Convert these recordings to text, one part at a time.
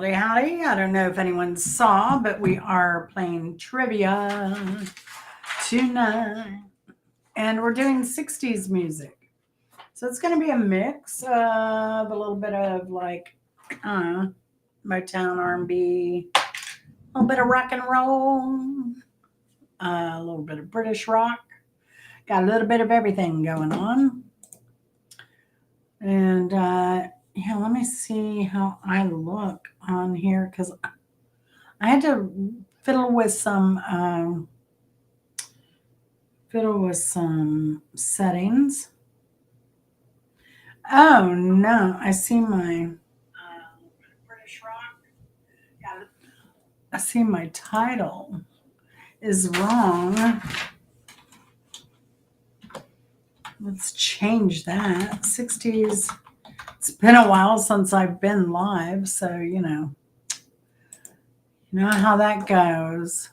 Howdy, howdy. I don't know if anyone saw, but we are playing trivia tonight. And we're doing 60s music. So it's going to be a mix of a little bit of like Motown R&B, a little bit of rock and roll, a little bit of British rock. Got a little bit of everything going on. And yeah, let me see how I look on here because I had to fiddle with some settings. Oh no, I see my British rock. Yeah, I see my title is wrong. Let's change that. 60s. It's been a while since I've been live, so you know how that goes.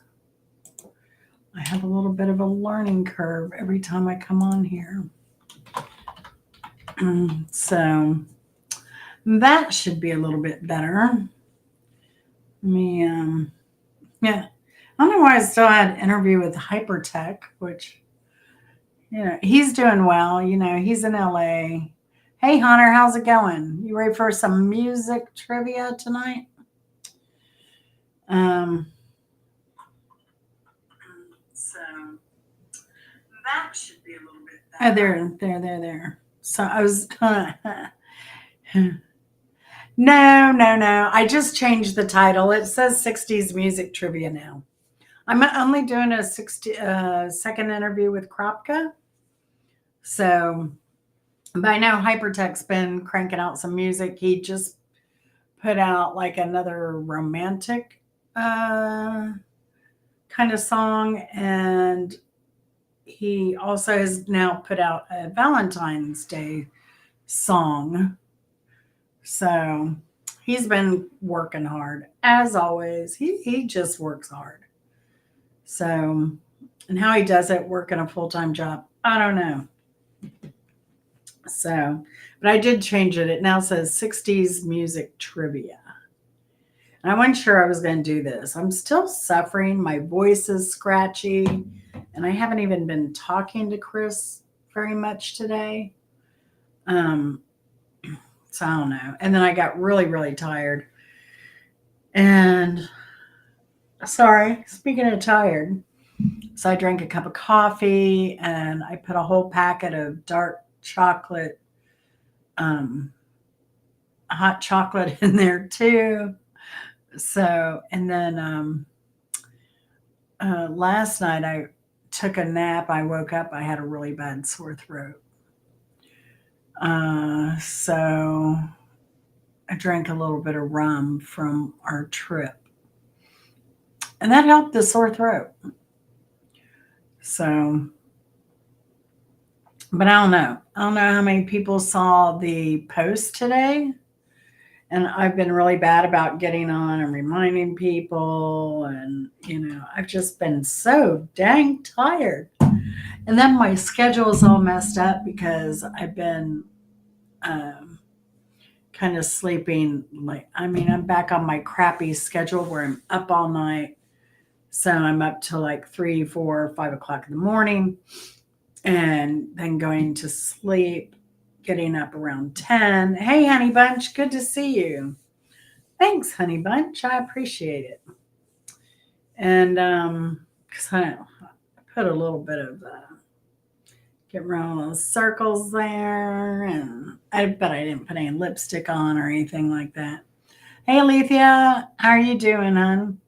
I have a little bit of a learning curve every time I come on here. So that should be a little bit better. Let me, yeah. I don't know why I still had an interview with Hyp3rek, which, he's doing well. He's in LA. Hey, Hunter, how's it going? You ready for some music trivia tonight? So that should be a little bit better. Oh, there. So I was no. I just changed the title. It says 60s music trivia now. I'm only doing a 60-second interview with Kropka. So, but I know Hyp3rek's been cranking out some music. He just put out like another romantic kind of song. And he also has now put out a Valentine's Day song. So he's been working hard as always. He just works hard. So, and how he does it working a full-time job, I don't know. So, but I did change it. It now says 60s music trivia. And I wasn't sure I was going to do this. I'm still suffering. My voice is scratchy. And I haven't even been talking to Chris very much today. So I don't know. And then I got really, really tired. And sorry, speaking of tired, so I drank a cup of coffee and I put a whole packet of dark chocolate, hot chocolate in there too. So, and then last night I took a nap. I woke up, I had a really bad sore throat. So I drank a little bit of rum from our trip. And that helped the sore throat. So, but I don't know. I don't know how many people saw the post today. And I've been really bad about getting on and reminding people. And, I've just been so dang tired. And then my schedule is all messed up because I've been kind of sleeping. I'm back on my crappy schedule where I'm up all night. So I'm up till like 3, 4, 5 o'clock in the morning and then going to sleep, getting up around 10. Hey, Honey Bunch, good to see you. Thanks, Honey Bunch. I appreciate it. And because I put a little bit of get around those circles there, and I bet I didn't put any lipstick on or anything like that. Hey, Alethea, how are you doing, hon?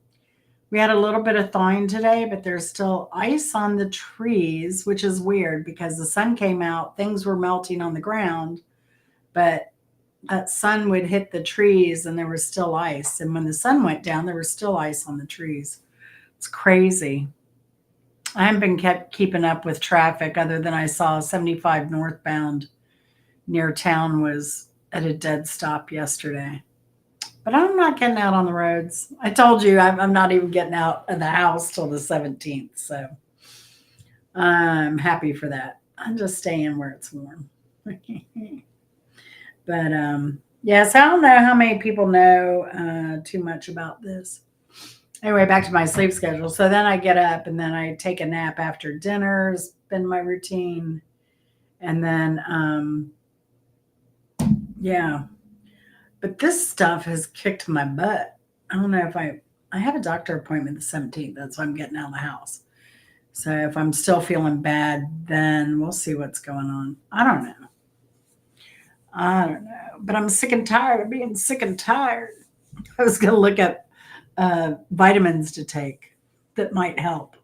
We had a little bit of thawing today, but there's still ice on the trees, which is weird because the sun came out, things were melting on the ground, but that sun would hit the trees and there was still ice. And when the sun went down, there was still ice on the trees. It's crazy. I haven't been keeping up with traffic other than I saw 75 northbound near town was at a dead stop yesterday. But I'm not getting out on the roads. I told you I'm not even getting out of the house till the 17th. So I'm happy for that. I'm just staying where it's warm. But Yes, I don't know how many people know too much about this. Anyway, back to my sleep schedule. So then I get up and then I take a nap after dinner, has been my routine. And then, yeah. But this stuff has kicked my butt. I don't know if I have a doctor appointment the 17th. That's why I'm getting out of the house. So if I'm still feeling bad, then we'll see what's going on. I don't know. I don't know. But I'm sick and tired of being sick and tired. I was going to look up vitamins to take that might help.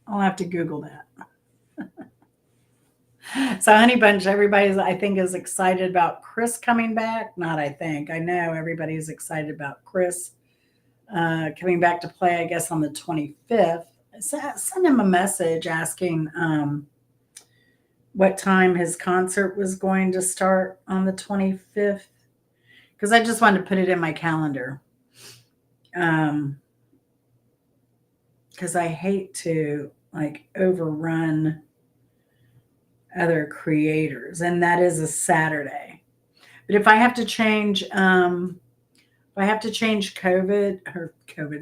I'll have to Google that. So, Honey Bunch, everybody's, I think, is excited about Chris coming back. Not, I think. I know everybody's excited about Chris coming back to play, I guess, on the 25th. Send him a message asking what time his concert was going to start on the 25th. Because I just wanted to put it in my calendar. Because I hate to like overrun other creators, and that is a Saturday. But if I have to change, if I have to change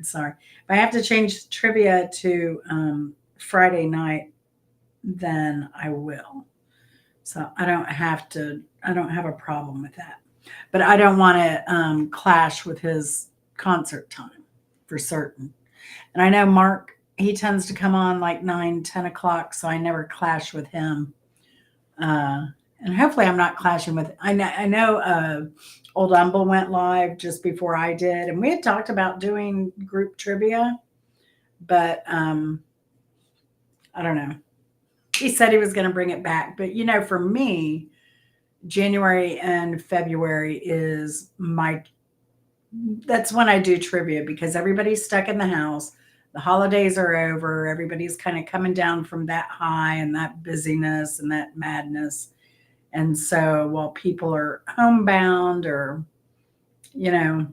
sorry, if I have to change trivia to Friday night, then I will. So I don't have to. I don't have a problem with that. But I don't want to clash with his concert time for certain. And I know Mark, he tends to come on like 9, 10 o'clock, so I never clash with him. Uh, and hopefully I'm not clashing with. I know Old Umble went live just before I did, and we had talked about doing group trivia, but I don't know. He said he was going to bring it back, but for me, January and February is my. That's when I do trivia because everybody's stuck in the house. The holidays are over. Everybody's kind of coming down from that high and that busyness and that madness. And so while people are homebound or, you know,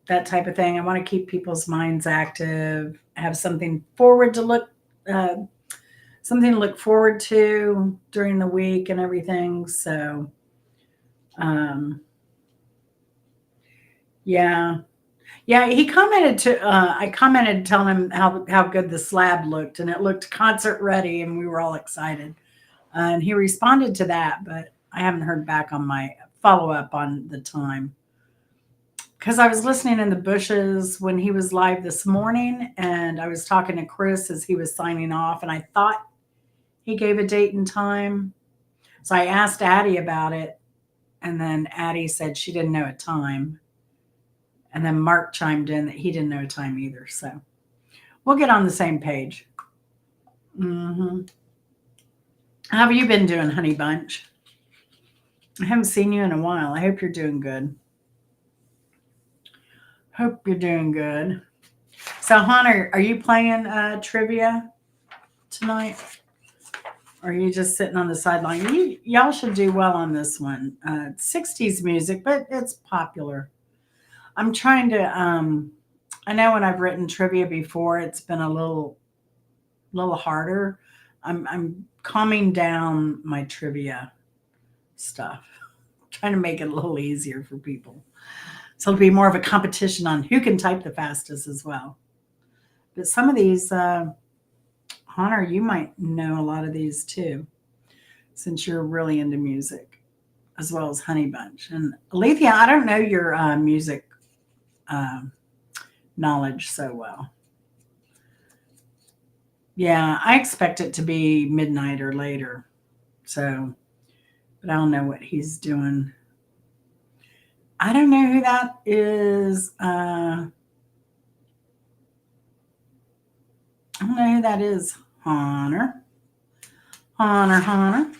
that type of thing, I want to keep people's minds active, have uh, something to look forward to during the week and everything. So, um, yeah, yeah. He commented to. I commented telling him how good the slab looked, and it looked concert ready, and we were all excited. And he responded to that, but I haven't heard back on my follow up on the time because I was listening in the bushes when he was live this morning, and I was talking to Chris as he was signing off, and I thought he gave a date and time. So I asked Addie about it, and then Addie said she didn't know a time. And then Mark chimed in that he didn't know a time either. So we'll get on the same page. Hmm. How have you been doing, Honey Bunch? I haven't seen you in a while. I hope you're doing good. Hope you're doing good. So, Hunter, are you playing trivia tonight? Or are you just sitting on the sideline? Y'all should do well on this one. It's 60s music, but it's popular. I'm trying to. I know when I've written trivia before, it's been a little harder. I'm calming down my trivia stuff, trying to make it a little easier for people. So it'll be more of a competition on who can type the fastest as well. But some of these, Hunter, you might know a lot of these too, since you're really into music, as well as Honey Bunch. And Alethea, I don't know your music uh, knowledge so well. Yeah, I expect it to be midnight or later. So, but I don't know what he's doing. I don't know who that is. I don't know who that is. Hunter. Hunter.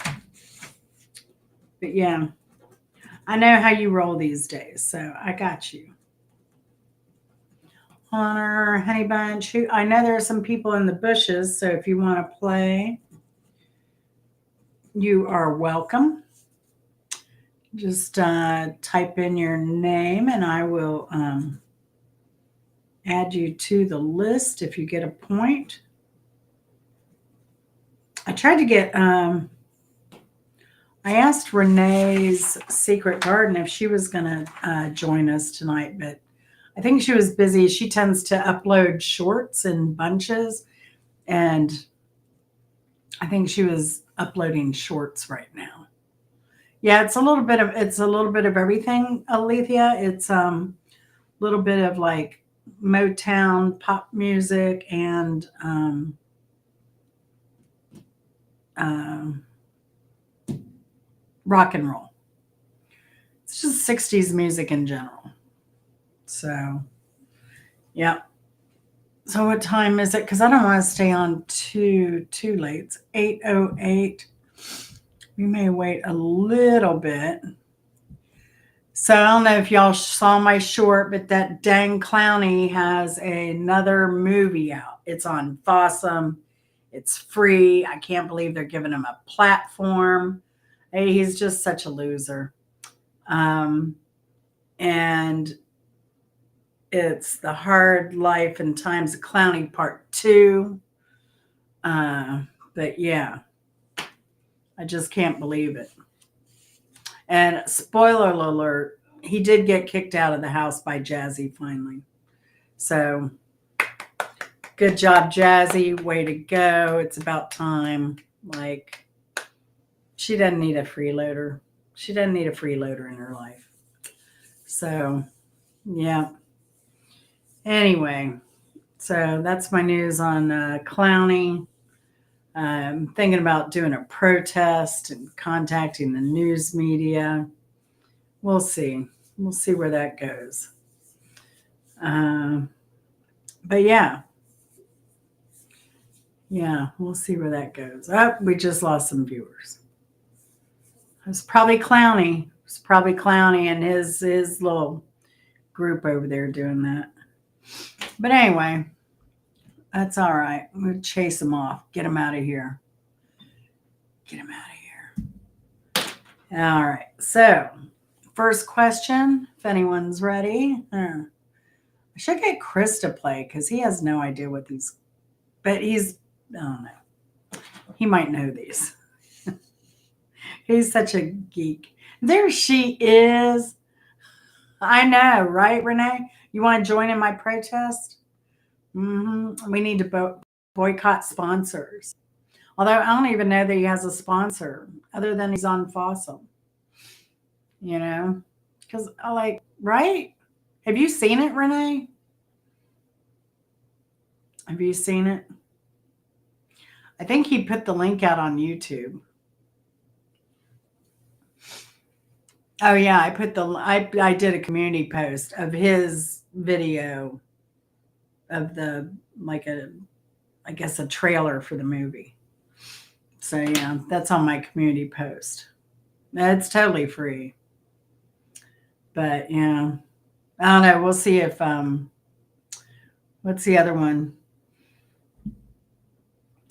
But yeah, I know how you roll these days, so I got you. Hunter, Honey Bunch. I know there are some people in the bushes, so if you want to play, you are welcome. Just type in your name and I will add you to the list if you get a point. I tried to get I asked Renee's Secret Garden if she was going to join us tonight, but I think she was busy. She tends to upload shorts in bunches, and I think she was uploading shorts right now. Yeah, it's a little bit of everything, Alethea. It's a little bit of like Motown pop music and um, rock and roll. It's just 60s music in general. So, yeah. So what time is it? Because I don't want to stay on too late. It's 8:08. We may wait a little bit. So I don't know if y'all saw my short, but that dang Clowny has another movie out. It's on Fossum. It's free. I can't believe they're giving him a platform. Hey, he's just such a loser. Um, and it's The Hard Life and Times of Clowny Part 2. But yeah, I just can't believe it. And spoiler alert, he did get kicked out of the house by Jazzy finally. So good job, Jazzy. Way to go. It's about time. Like, she doesn't need a freeloader. She doesn't need a freeloader in her life. So, yeah. Anyway, so that's my news on Clowny. I'm thinking about doing a protest and contacting the news media. We'll see. We'll see where that goes. But yeah, we'll see where that goes. Oh, we just lost some viewers. It's probably Clowny. It's probably Clowny and his little group over there doing that. But anyway, that's all right. We'll chase him off. Get him out of here. Get him out of here. All right. So, first question, if anyone's ready. I should get Chris to play because he has no idea what these, but I don't know. He might know these. He's such a geek. There she is. I know, right, Renee? You want to join in my protest? We need to boycott sponsors. Although I don't even know that he has a sponsor other than he's on Fossil. You know, because I like, right? Have you seen it, Renee? Have you seen it? I think he put the link out on YouTube. Oh yeah, I did a community post of his video of the like I guess a trailer for the movie. So yeah, that's on my community post. It's totally free. But yeah, I don't know. We'll see if what's the other one?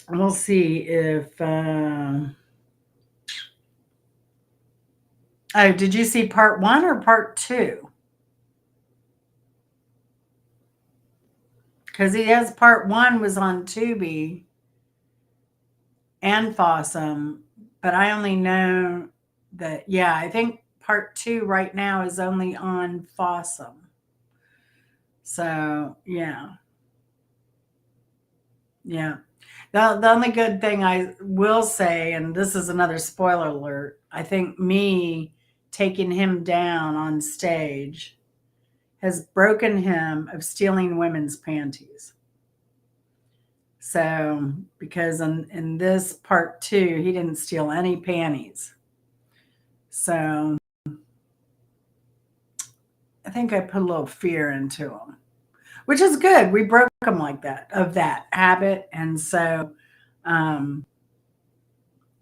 We'll see if oh, did you see part 1 or part 2? Because he has part 1 was on Tubi and Fossum, but I only know that, yeah, I think part 2 right now is only on Fossum. So, yeah. Yeah. The only good thing I will say, and this is another spoiler alert, I think me taking him down on stage has broken him of stealing women's panties. So, because in this part 2, he didn't steal any panties. So, I think I put a little fear into him, which is good. We broke him like that, of that habit. And so, um,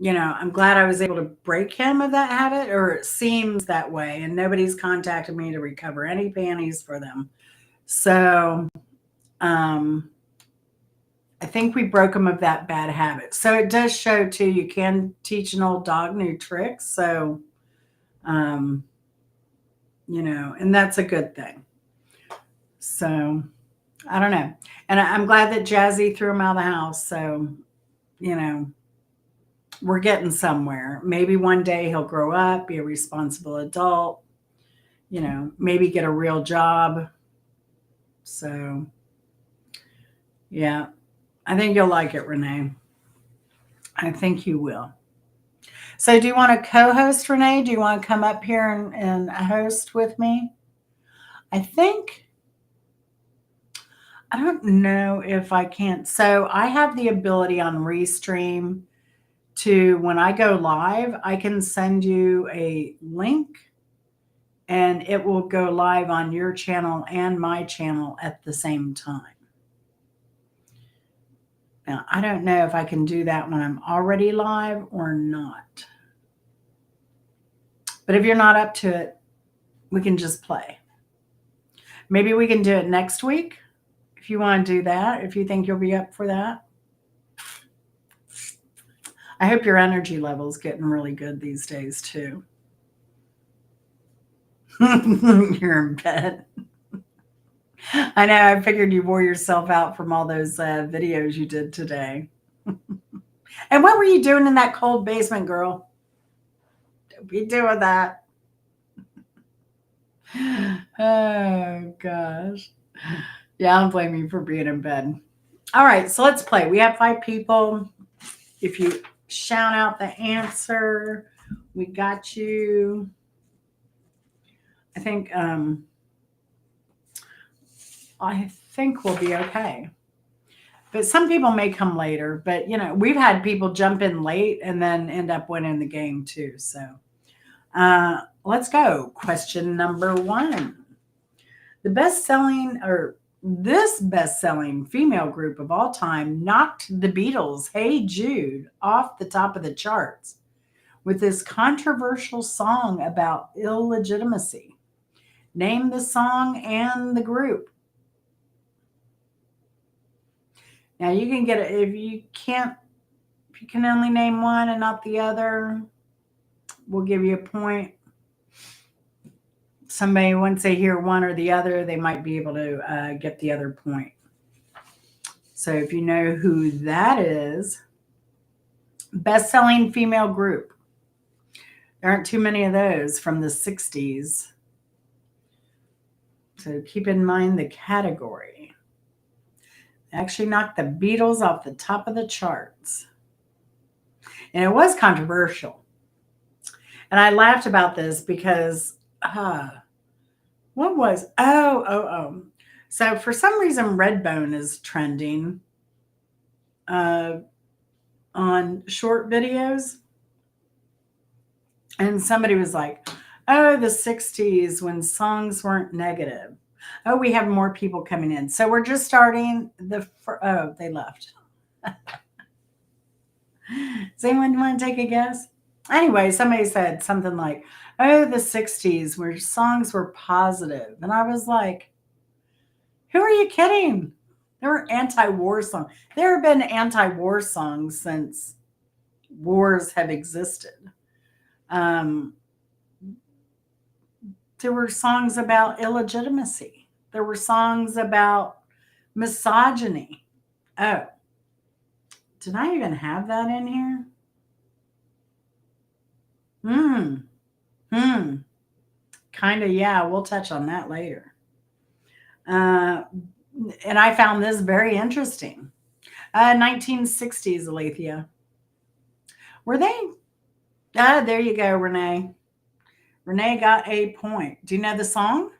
I'm glad I was able to break him of that habit, or it seems that way. And nobody's contacted me to recover any panties for them. So, I think we broke him of that bad habit. So it does show too, you can teach an old dog new tricks. So, um, and that's a good thing. So I don't know. And I'm glad that Jazzy threw him out of the house. So, we're getting somewhere. Maybe one day he'll grow up, be a responsible adult, maybe get a real job. So, yeah, I think you'll like it, Renee. I think you will. So, do you want to co host, Renee? Do you want to come up here and host with me? I think, I don't know if I can. So, I have the ability on Restream to, when I go live, I can send you a link and it will go live on your channel and my channel at the same time. Now, I don't know if I can do that when I'm already live or not. But if you're not up to it, we can just play. Maybe we can do it next week if you want to do that, if you think you'll be up for that. I hope your energy level's getting really good these days, too. You're in bed. I know. I figured you wore yourself out from all those videos you did today. And what were you doing in that cold basement, girl? Don't be doing that. Oh, gosh. Yeah, I don't blame you for being in bed. All right, so let's play. We have 5 people. If you shout out the answer, we got you. I think we'll be okay. But some people may come later. But we've had people jump in late and then end up winning the game too. So let's go. Question number 1. This best-selling female group of all time knocked the Beatles' Hey Jude off the top of the charts with this controversial song about illegitimacy. Name the song and the group. Now you can get it if you can only name one and not the other, we'll give you a point. Somebody, once they hear one or the other, they might be able to get the other point. So if you know who that is, best-selling female group. There aren't too many of those from the 60s. So keep in mind the category. They actually knocked the Beatles off the top of the charts. And it was controversial. And I laughed about this because, what was, So for some reason, Redbone is trending on short videos. And somebody was like, oh, the 60s when songs weren't negative. Oh, we have more people coming in. So we're just starting they left. Does anyone want to take a guess? Anyway, somebody said something like, oh, the 60s where songs were positive. And I was like, who are you kidding? There were anti-war songs. There have been anti-war songs since wars have existed. There were songs about illegitimacy. There were songs about misogyny. Oh, did I even have that in here? Kind of, yeah. We'll touch on that later. And I found this very interesting. 1960s, Alethea. Were they? There you go, Renee. Renee got a point. Do you know the song,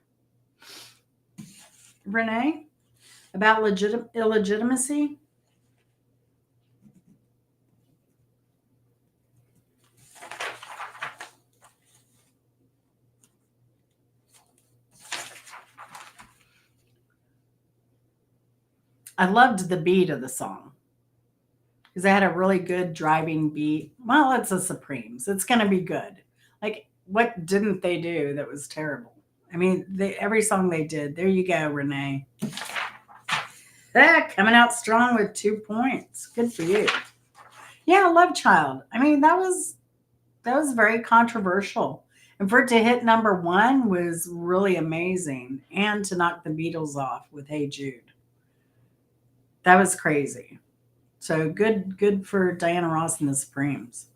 Renee, about illegitimacy? I loved the beat of the song because it had a really good driving beat. Well, it's the Supremes. It's going to be good. Like, what didn't they do that was terrible? I mean, every song they did. There you go, Renee. Coming out strong with 2 points. Good for you. Yeah, Love Child. I mean, that was very controversial. And for it to hit number 1 was really amazing. And to knock the Beatles off with Hey Jude. That was crazy. So good for Diana Ross and the Supremes.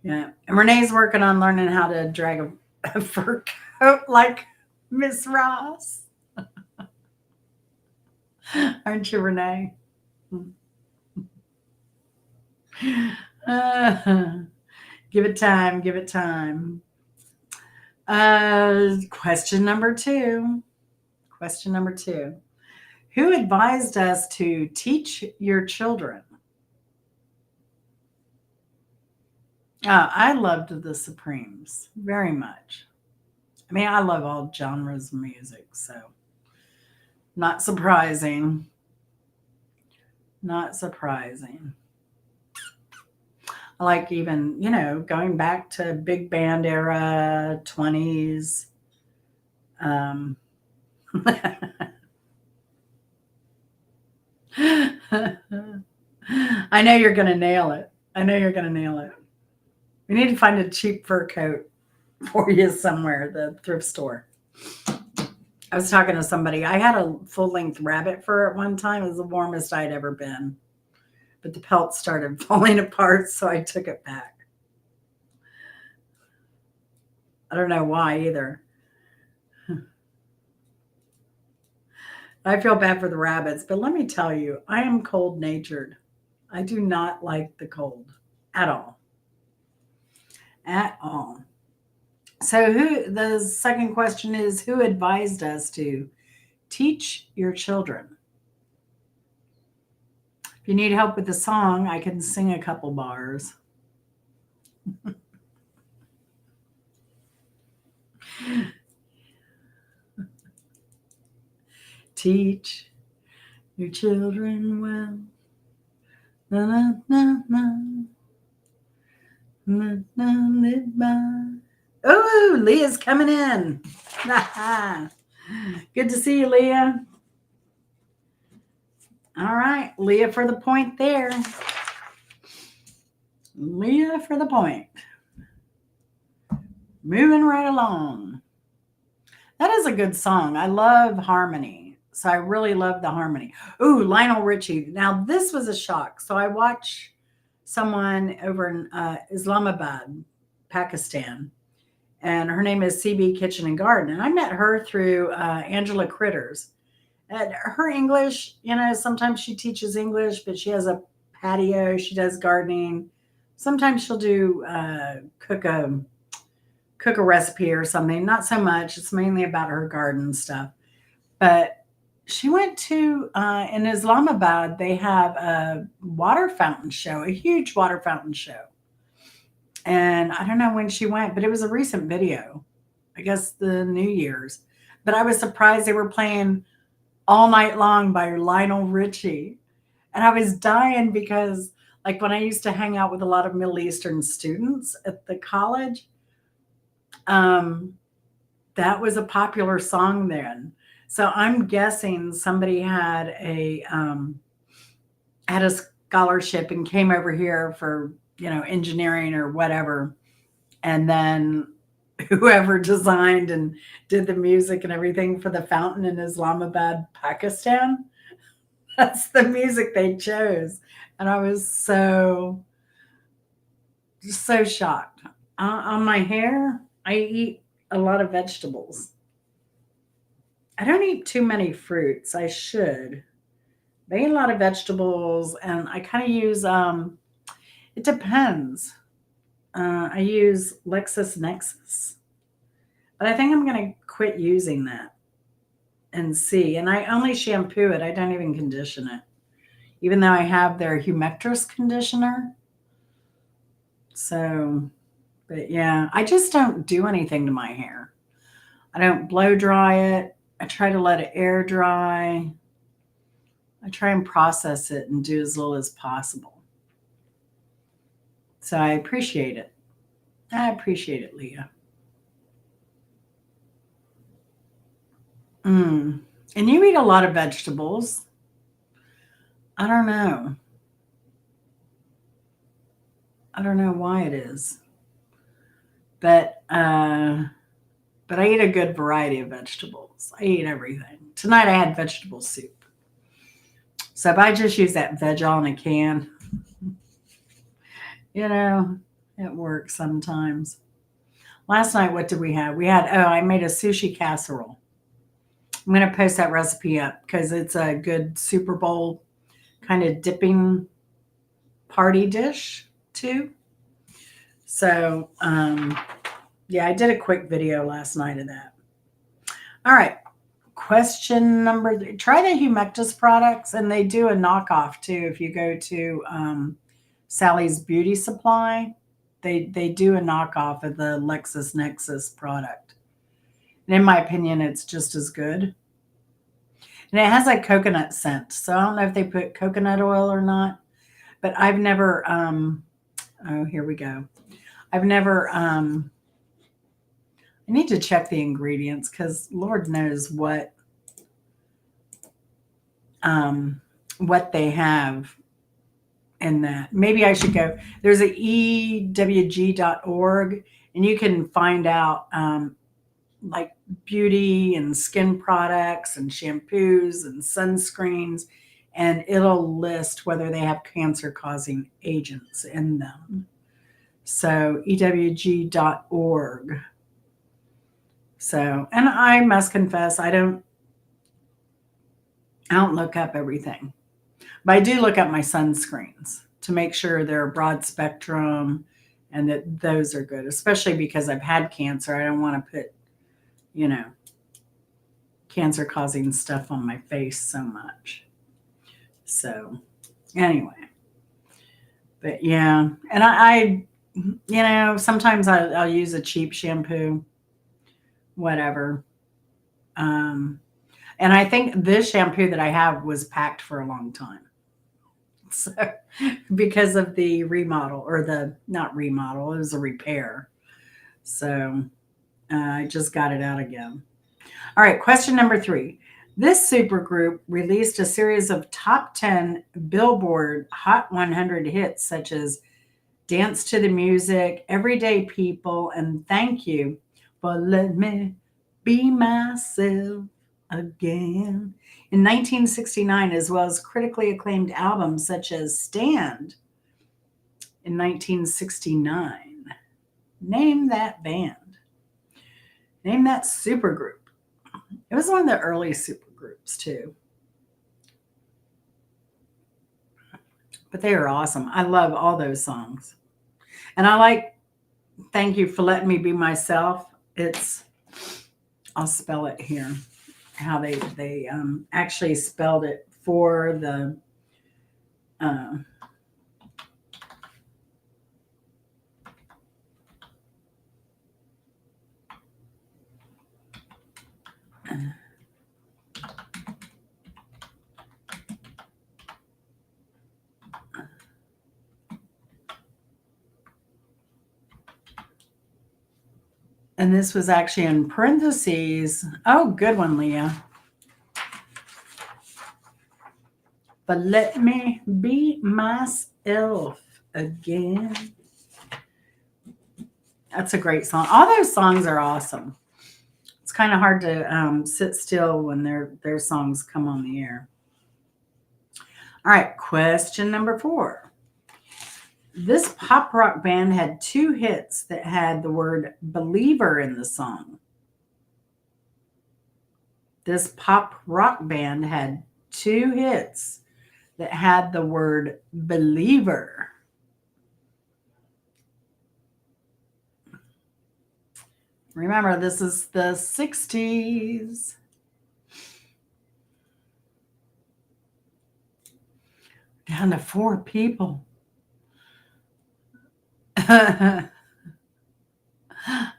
Yeah. And Renee's working on learning how to drag a fur coat like Miss Ross. Aren't you, Renee? Uh, give it time. Give it time. Question number two. Question number two. Who advised us to teach your children? I loved the Supremes very much. I mean, I love all genres of music, so not surprising. Not surprising. I like even, going back to big band era, 20s. Um, I know you're going to nail it. I know you're going to nail it. We need to find a cheap fur coat for you somewhere, the thrift store. I was talking to somebody. I had a full length rabbit fur at one time. It was the warmest I'd ever been. But the pelt started falling apart, so I took it back. I don't know why either. I feel bad for the rabbits, but let me tell you, I am cold natured. I do not like the cold at all. At all. So the second question is, who advised us to teach your children? If you need help with the song, I can sing a couple bars. Teach your children well. Na, na, na, na. Na, na, live by. Oh, Leah's coming in. Good to see you, Leah. All right, Leah for the point there. Leah for the point. Moving right along. That is a good song. I love harmony. So I really love the harmony. Ooh, Lionel Richie. Now, this was a shock. So I watched someone over in Islamabad, Pakistan, and her name is CB Kitchen and Garden. And I met her through Angela Critters. And her English, sometimes she teaches English, but she has a patio. She does gardening. Sometimes she'll do cook a recipe or something. Not so much. It's mainly about her garden stuff. But she went to in Islamabad. They have a water fountain show, a huge water fountain show. And I don't know when she went, but it was a recent video. I guess the New Year's. But I was surprised they were playing All Night Long by Lionel Richie. And I was dying because, like, when I used to hang out with a lot of Middle Eastern students at the college, that was a popular song then. So I'm guessing somebody had a scholarship and came over here for, engineering or whatever. And then whoever designed and did the music and everything for the fountain in Islamabad, Pakistan, that's the music they chose. And I was so shocked. On my hair, I eat a lot of vegetables. I don't eat too many fruits. I should. I eat a lot of vegetables, and I kind of use. It depends. I use LexisNexis, but I think I'm going to quit using that and see. And I only shampoo it. I don't even condition it, even though I have their humectress conditioner. So, but yeah, I just don't do anything to my hair. I don't blow dry it. I try to let it air dry. I try and process it and do as little as possible. So I appreciate it. I appreciate it, Leah. And you eat a lot of vegetables. I don't know. I don't know why it is, but I eat a good variety of vegetables. I eat everything. Tonight I had vegetable soup. So if I just use that veg oil in a can, you know, it works sometimes. Last night, what did we have? I made a sushi casserole. I'm going to post that recipe up because it's a good Super Bowl kind of dipping party dish too. So, yeah, I did a quick video last night of that. All right. Question number 3. Try the Humectus products, and they do a knockoff too. If you go to Sally's Beauty Supply, they do a knockoff of the LexisNexis product. And in my opinion, it's just as good. And it has a coconut scent. So I don't know if they put coconut oil or not, but I've never, oh, here we go. I've never, I need to check the ingredients because Lord knows what they have in that. Maybe I should go. There's a ewg.org, and you can find out like beauty and skin products and shampoos and sunscreens, and it'll list whether they have cancer causing agents in them. So ewg.org. So, and I must confess, I don't look up everything, but I do look up my sunscreens to make sure they're broad spectrum and that those are good, especially because I've had cancer. I don't want to put, cancer causing stuff on my face so much. So anyway, but yeah, and I sometimes I'll use a cheap shampoo, whatever. And I think this shampoo that I have was packed for a long time. So because of the remodel, or the not remodel, it was a repair. So I just got it out again. All right, question number 3. This supergroup released a series of top 10 Billboard Hot 100 hits such as Dance to the Music, Everyday People, and Thank You for Letting Me Be Myself Again in 1969, as well as critically acclaimed albums such as Stand in 1969. Name that band. Name that supergroup. It was one of the early supergroups too. But they are awesome. I love all those songs. And I like Thank You for Letting Me Be Myself. I'll spell it here. How they actually spelled it for the and this was actually in parentheses. Oh, good one, Leah. But let me be myself again. That's a great song. All those songs are awesome. It's kind of hard to sit still when their songs come on the air. All right, question number 4. This pop rock band had 2 hits that had the word believer in the song. This pop rock band had 2 hits that had the word believer. Remember, this is the 60s. Down to 4 people. I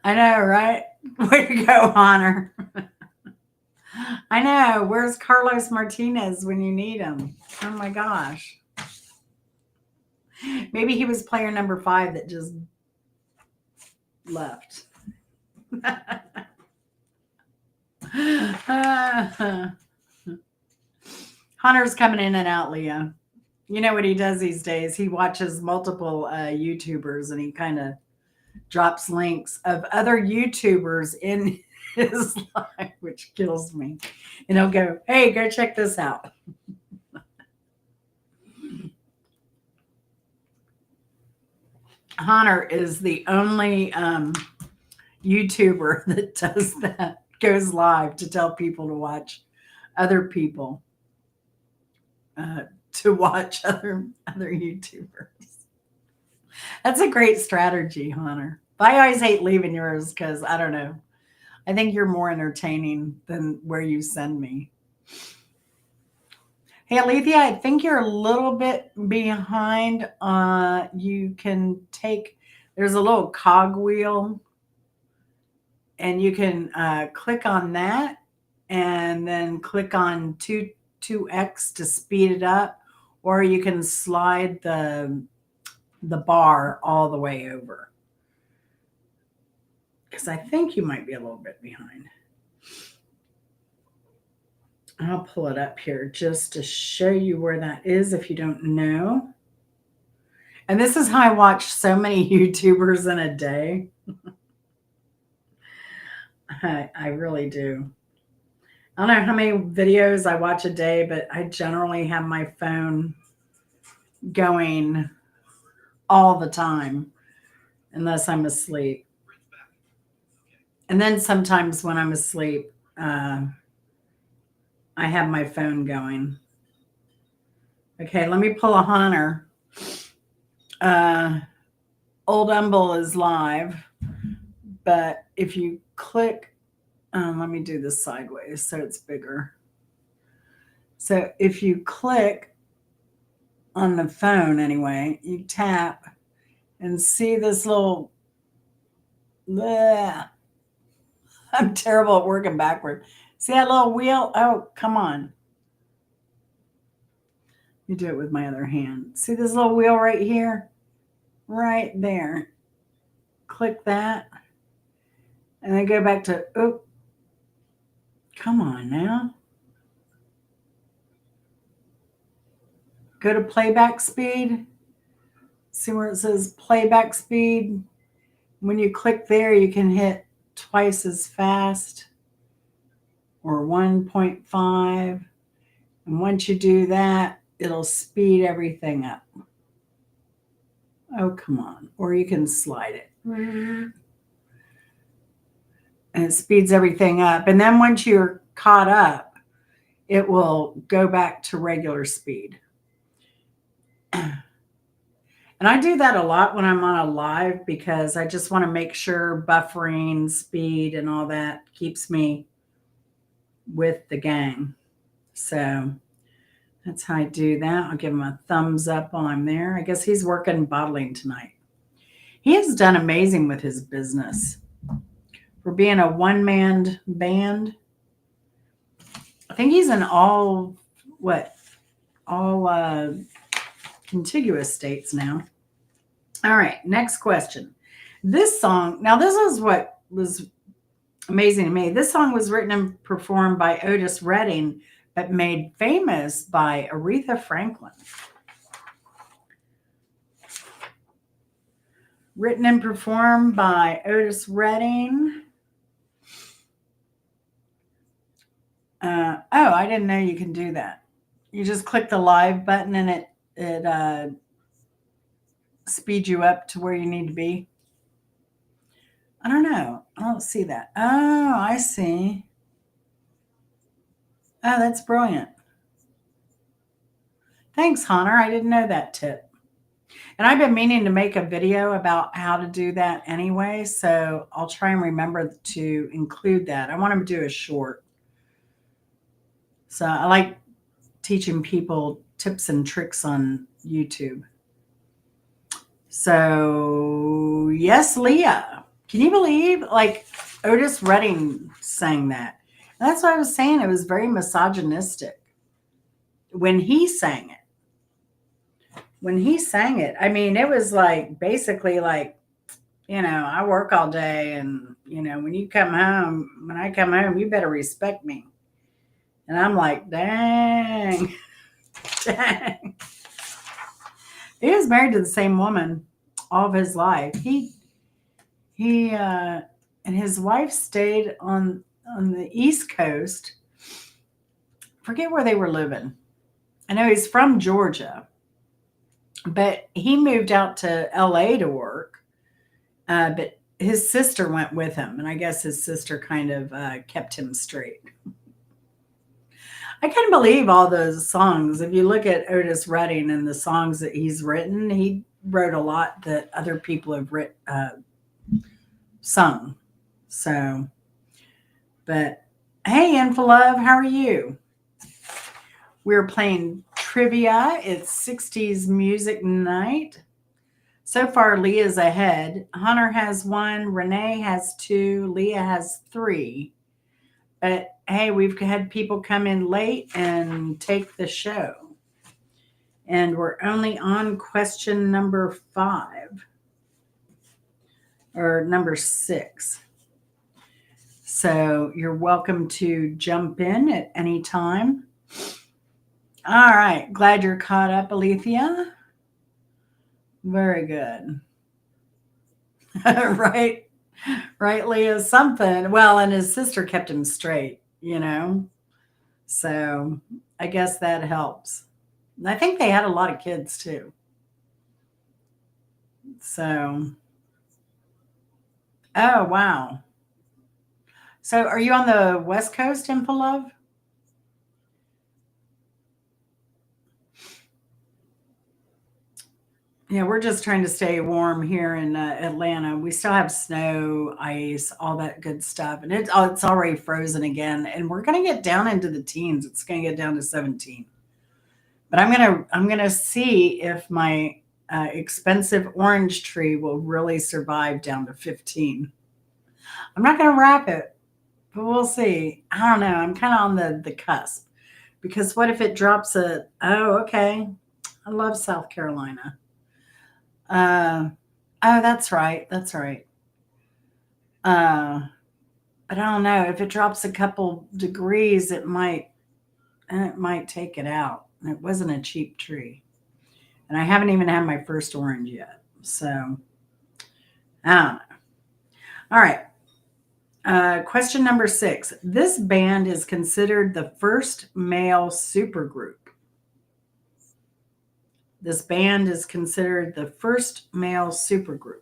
know, right? Way to go, Honor. I know. Where's Carlos Martinez when you need him? Oh my gosh. Maybe he was player number 5 that just left. Hunter's coming in and out, Leah. You know what he does these days? He watches multiple YouTubers, and he kind of drops links of other YouTubers in his life, which kills me. And he'll go, hey, go check this out. Hunter is the only YouTuber that does that, goes live to tell people to watch other people, uh, to watch other YouTubers. That's a great strategy, Hunter. But I always hate leaving yours because I don't know. I think you're more entertaining than where you send me. Hey, Alethea, I think you're a little bit behind. You can take, there's a little cog wheel, and you can click on that and then click on 2x to speed it up, or you can slide the bar all the way over. Because I think you might be a little bit behind. I'll pull it up here just to show you where that is if you don't know. And this is how I watch so many YouTubers in a day. I really do. I don't know how many videos I watch a day, but I generally have my phone going all the time unless I'm asleep. And then sometimes when I'm asleep, I have my phone going. Okay, let me pull a Hunter. Old Umble is live, but if you click, let me do this sideways so it's bigger. So if you click on the phone anyway, you tap and see this little, bleh, I'm terrible at working backward. See that little wheel? Oh, come on. You do it with my other hand. See this little wheel right here? Right there. Click that. And then go back to, oh, come on now. Go to playback speed. See where it says playback speed? When you click there, you can hit twice as fast or 1.5. And once you do that, it'll speed everything up. Oh, come on. Or you can slide it. And it speeds everything up. And then once you're caught up, it will go back to regular speed. And I do that a lot when I'm on a live because I just want to make sure buffering, speed, and all that keeps me with the gang. So that's how I do that. I'll give him a thumbs up while I'm there. I guess he's working bottling tonight. He has done amazing with his business. For being a one-man band, I think he's in all contiguous states now. All right, next question. This song, now this is what was amazing to me. This song was written and performed by Otis Redding, but made famous by Aretha Franklin. Written and performed by Otis Redding. I didn't know you can do that. You just click the live button and it speeds you up to where you need to be. I don't know. I don't see that. Oh, I see. Oh, that's brilliant. Thanks, Hunter. I didn't know that tip. And I've been meaning to make a video about how to do that anyway, so I'll try and remember to include that. I want to do a short. So I like teaching people tips and tricks on YouTube. So, yes, Leah. Can you believe, like, Otis Redding sang that? And that's what I was saying. It was very misogynistic when he sang it. I mean, it was like basically like, I work all day and, when I come home, you better respect me. And I'm like, dang, dang. He was married to the same woman all of his life. He and his wife stayed on the East Coast. Forget where they were living. I know he's from Georgia. But he moved out to LA to work. But his sister went with him, and I guess his sister kind of kept him straight. I can't believe all those songs. If you look at Otis Redding and the songs that he's written, he wrote a lot that other people have sung. So, but hey, Infalove, how are you? We're playing trivia. It's 60s music night. So far, Leah's ahead. Hunter has 1, Renee has 2, Leah has 3. But hey, we've had people come in late and take the show. And we're only on question number 5 or number 6. So you're welcome to jump in at any time. All right. Glad you're caught up, Alethea. Very good. Right. Right, Leah, something. Well, and his sister kept him straight, So I guess that helps. And I think they had a lot of kids too. So, oh, wow. So are you on the West Coast, Infalove? Yeah, we're just trying to stay warm here in Atlanta. We still have snow, ice, all that good stuff, and it's already frozen again. And we're going to get down into the teens. It's going to get down to 17. But I'm gonna see if my expensive orange tree will really survive down to 15. I'm not going to wrap it, but we'll see. I don't know. I'm kind of on the cusp because what if it drops at? Oh, okay. I love South Carolina. Uh, oh, that's right. That's right. Uh, but I don't know if it drops a couple degrees, it might take it out. It wasn't a cheap tree, and I haven't even had my first orange yet. So I don't know. All right. Question number 6. This band is considered the first male supergroup. This band is considered the first male supergroup.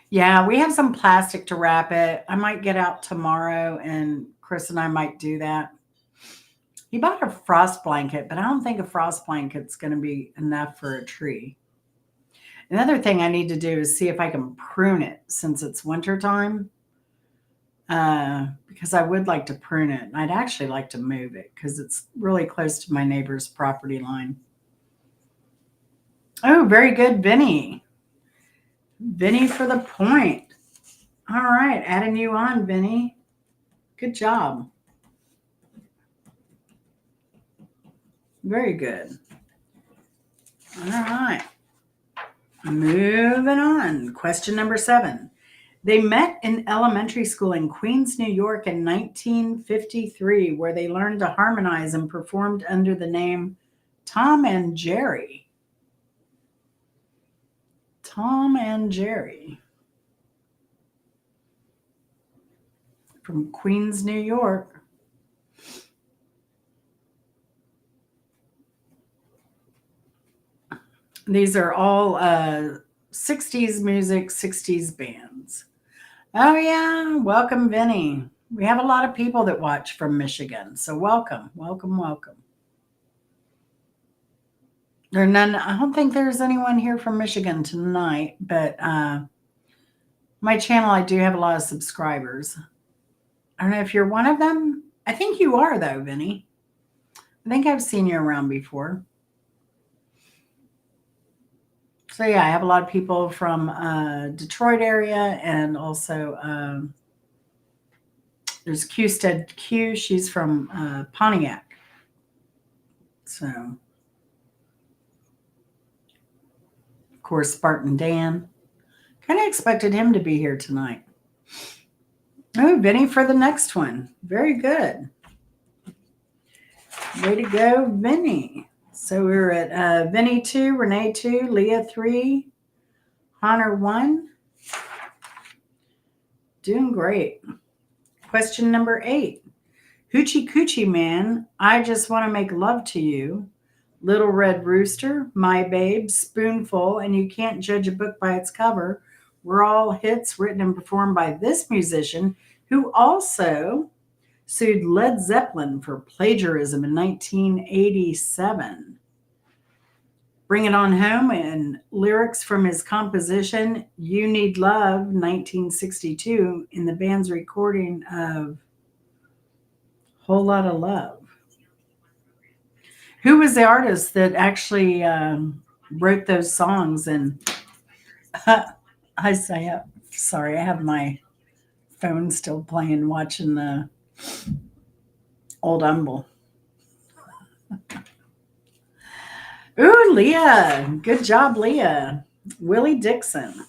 Yeah, we have some plastic to wrap it. I might get out tomorrow and Chris and I might do that. He bought a frost blanket, but I don't think a frost blanket's going to be enough for a tree. Another thing I need to do is see if I can prune it since it's wintertime. Because I would like to prune it. And I'd actually like to move it because it's really close to my neighbor's property line. Oh, very good, Vinny. Vinny for the point. All right, adding you on, Vinny. Good job. Very good. All right. Moving on. Question number 7. They met in elementary school in Queens, New York in 1953, where they learned to harmonize and performed under the name Tom and Jerry. Tom and Jerry. From Queens, New York. These are all 60s music, 60s bands. Oh, yeah. Welcome, Vinny. We have a lot of people that watch from Michigan. So welcome, welcome, welcome. There are none. I don't think there's anyone here from Michigan tonight, but my channel, I do have a lot of subscribers. I don't know if you're one of them. I think you are, though, Vinny. I think I've seen you around before. So yeah, I have a lot of people from Detroit area, and also there's Qstead Q. She's from Pontiac. So, of course, Spartan Dan. Kind of expected him to be here tonight. Oh, Vinny for the next one. Very good. Way to go, Vinny. So we're at Vinny 2, Renee 2, Leah 3, Hunter 1. Doing great. Question number 8. Hoochie Coochie Man, I Just Want to Make Love to You, Little Red Rooster, My Babe, Spoonful, and You Can't Judge a Book by Its Cover were all hits written and performed by this musician who also sued Led Zeppelin for plagiarism in 1987. Bring It On Home and lyrics from his composition You Need Love 1962 in the band's recording of Whole Lot of Love. Who was the artist that actually wrote those songs? And sorry, I have my phone still playing, watching the old Humble. Ooh, Leah. Good job, Leah. Willie Dixon.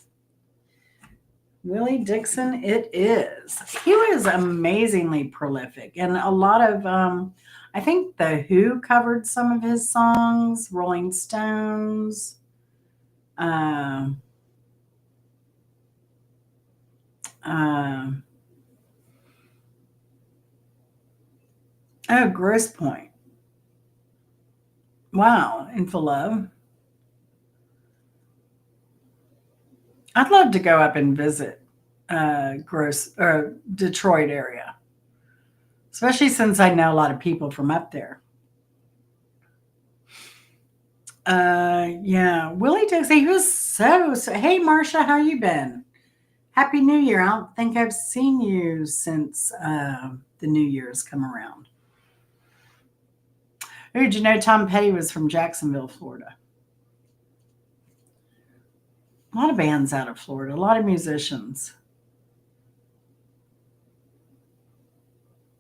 Willie Dixon, it is. He was amazingly prolific. And a lot of, I think The Who covered some of his songs, Rolling Stones. Uh, uh, Gross Point. Wow, In For Love. I'd love to go up and visit Detroit area, especially since I know a lot of people from up there. Yeah, Willie Dixie, he was so. Hey, Marcia, how you been? Happy New Year. I don't think I've seen you since the New Year's come around. Oh, did you know Tom Petty was from Jacksonville, Florida? A lot of bands out of Florida, a lot of musicians.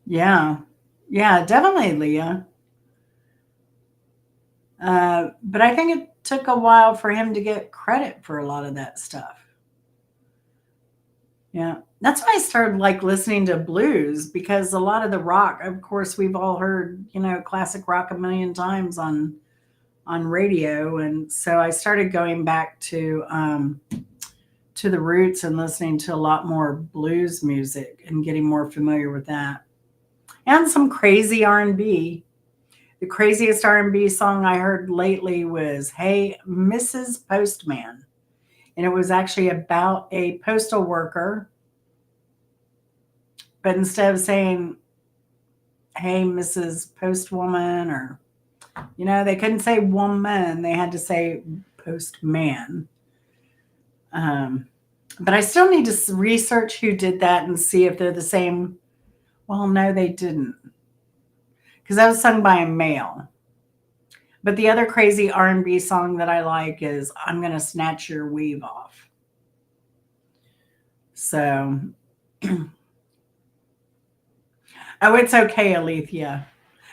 Yeah. Yeah, definitely, Leah. But I think it took a while for him to get credit for a lot of that stuff. Yeah. That's why I started like listening to blues because a lot of the rock, of course, we've all heard, classic rock a million times on radio. And so I started going back to the roots and listening to a lot more blues music and getting more familiar with that. And some crazy R&B. The craziest R&B song I heard lately was Hey Mrs. Postman. And it was actually about a postal worker, but instead of saying Hey Mrs. Postwoman, or they couldn't say woman, they had to say postman. But I still need to research who did that and see if they're the same. Well, no, they didn't, because that was sung by a male. But the other crazy R&B song that I like is I'm Gonna Snatch Your Weave Off. So, oh, it's okay, Alethea.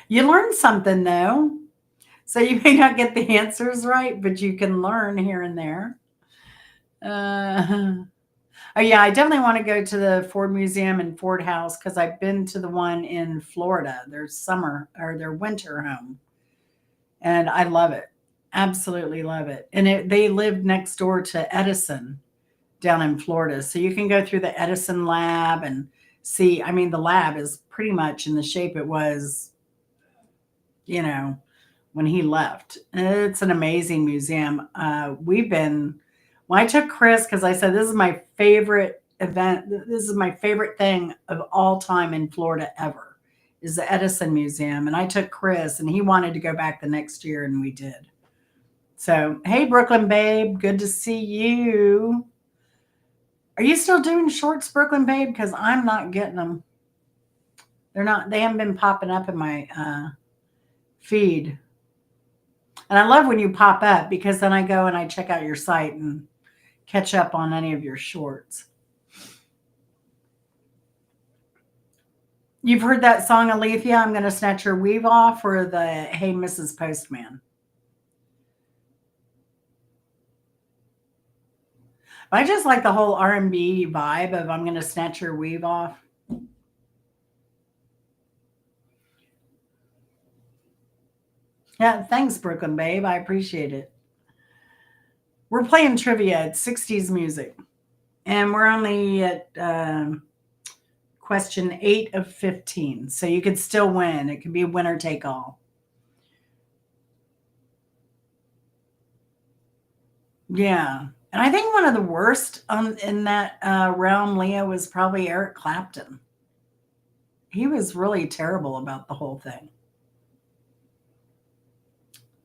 You learn something, though. So you may not get the answers right, but you can learn here and there. Oh, yeah, I definitely want to go to the Ford Museum and Ford House because I've been to the one in Florida, their summer or their winter home. And I love it. Absolutely love it. And they lived next door to Edison down in Florida. So you can go through the Edison lab and see. I mean, the lab is pretty much in the shape it was, you know, when he left. It's an amazing museum. When I took Chris, because I said, this is my favorite event. This is my favorite thing of all time in Florida ever, is the Edison Museum. And I took Chris, and he wanted to go back the next year, and we did. So, hey, Brooklyn Babe, good to see you. Are you still doing shorts, Brooklyn Babe? Because I'm not getting them. They haven't been popping up in my feed. And I love when you pop up, because then I go and I check out your site and catch up on any of your shorts. You've heard that song, Alethea, I'm Gonna Snatch Your Weave Off, or the Hey Mrs. Postman? I just like the whole R&B vibe of I'm Gonna Snatch Your Weave Off. Yeah, thanks, Brooklyn Babe. I appreciate it. We're playing trivia. It's 60s music. And we're only at question 8 of 15. So you could still win. It could be winner take all. Yeah. And I think one of the worst in that realm, Leah, was probably Eric Clapton. He was really terrible about the whole thing.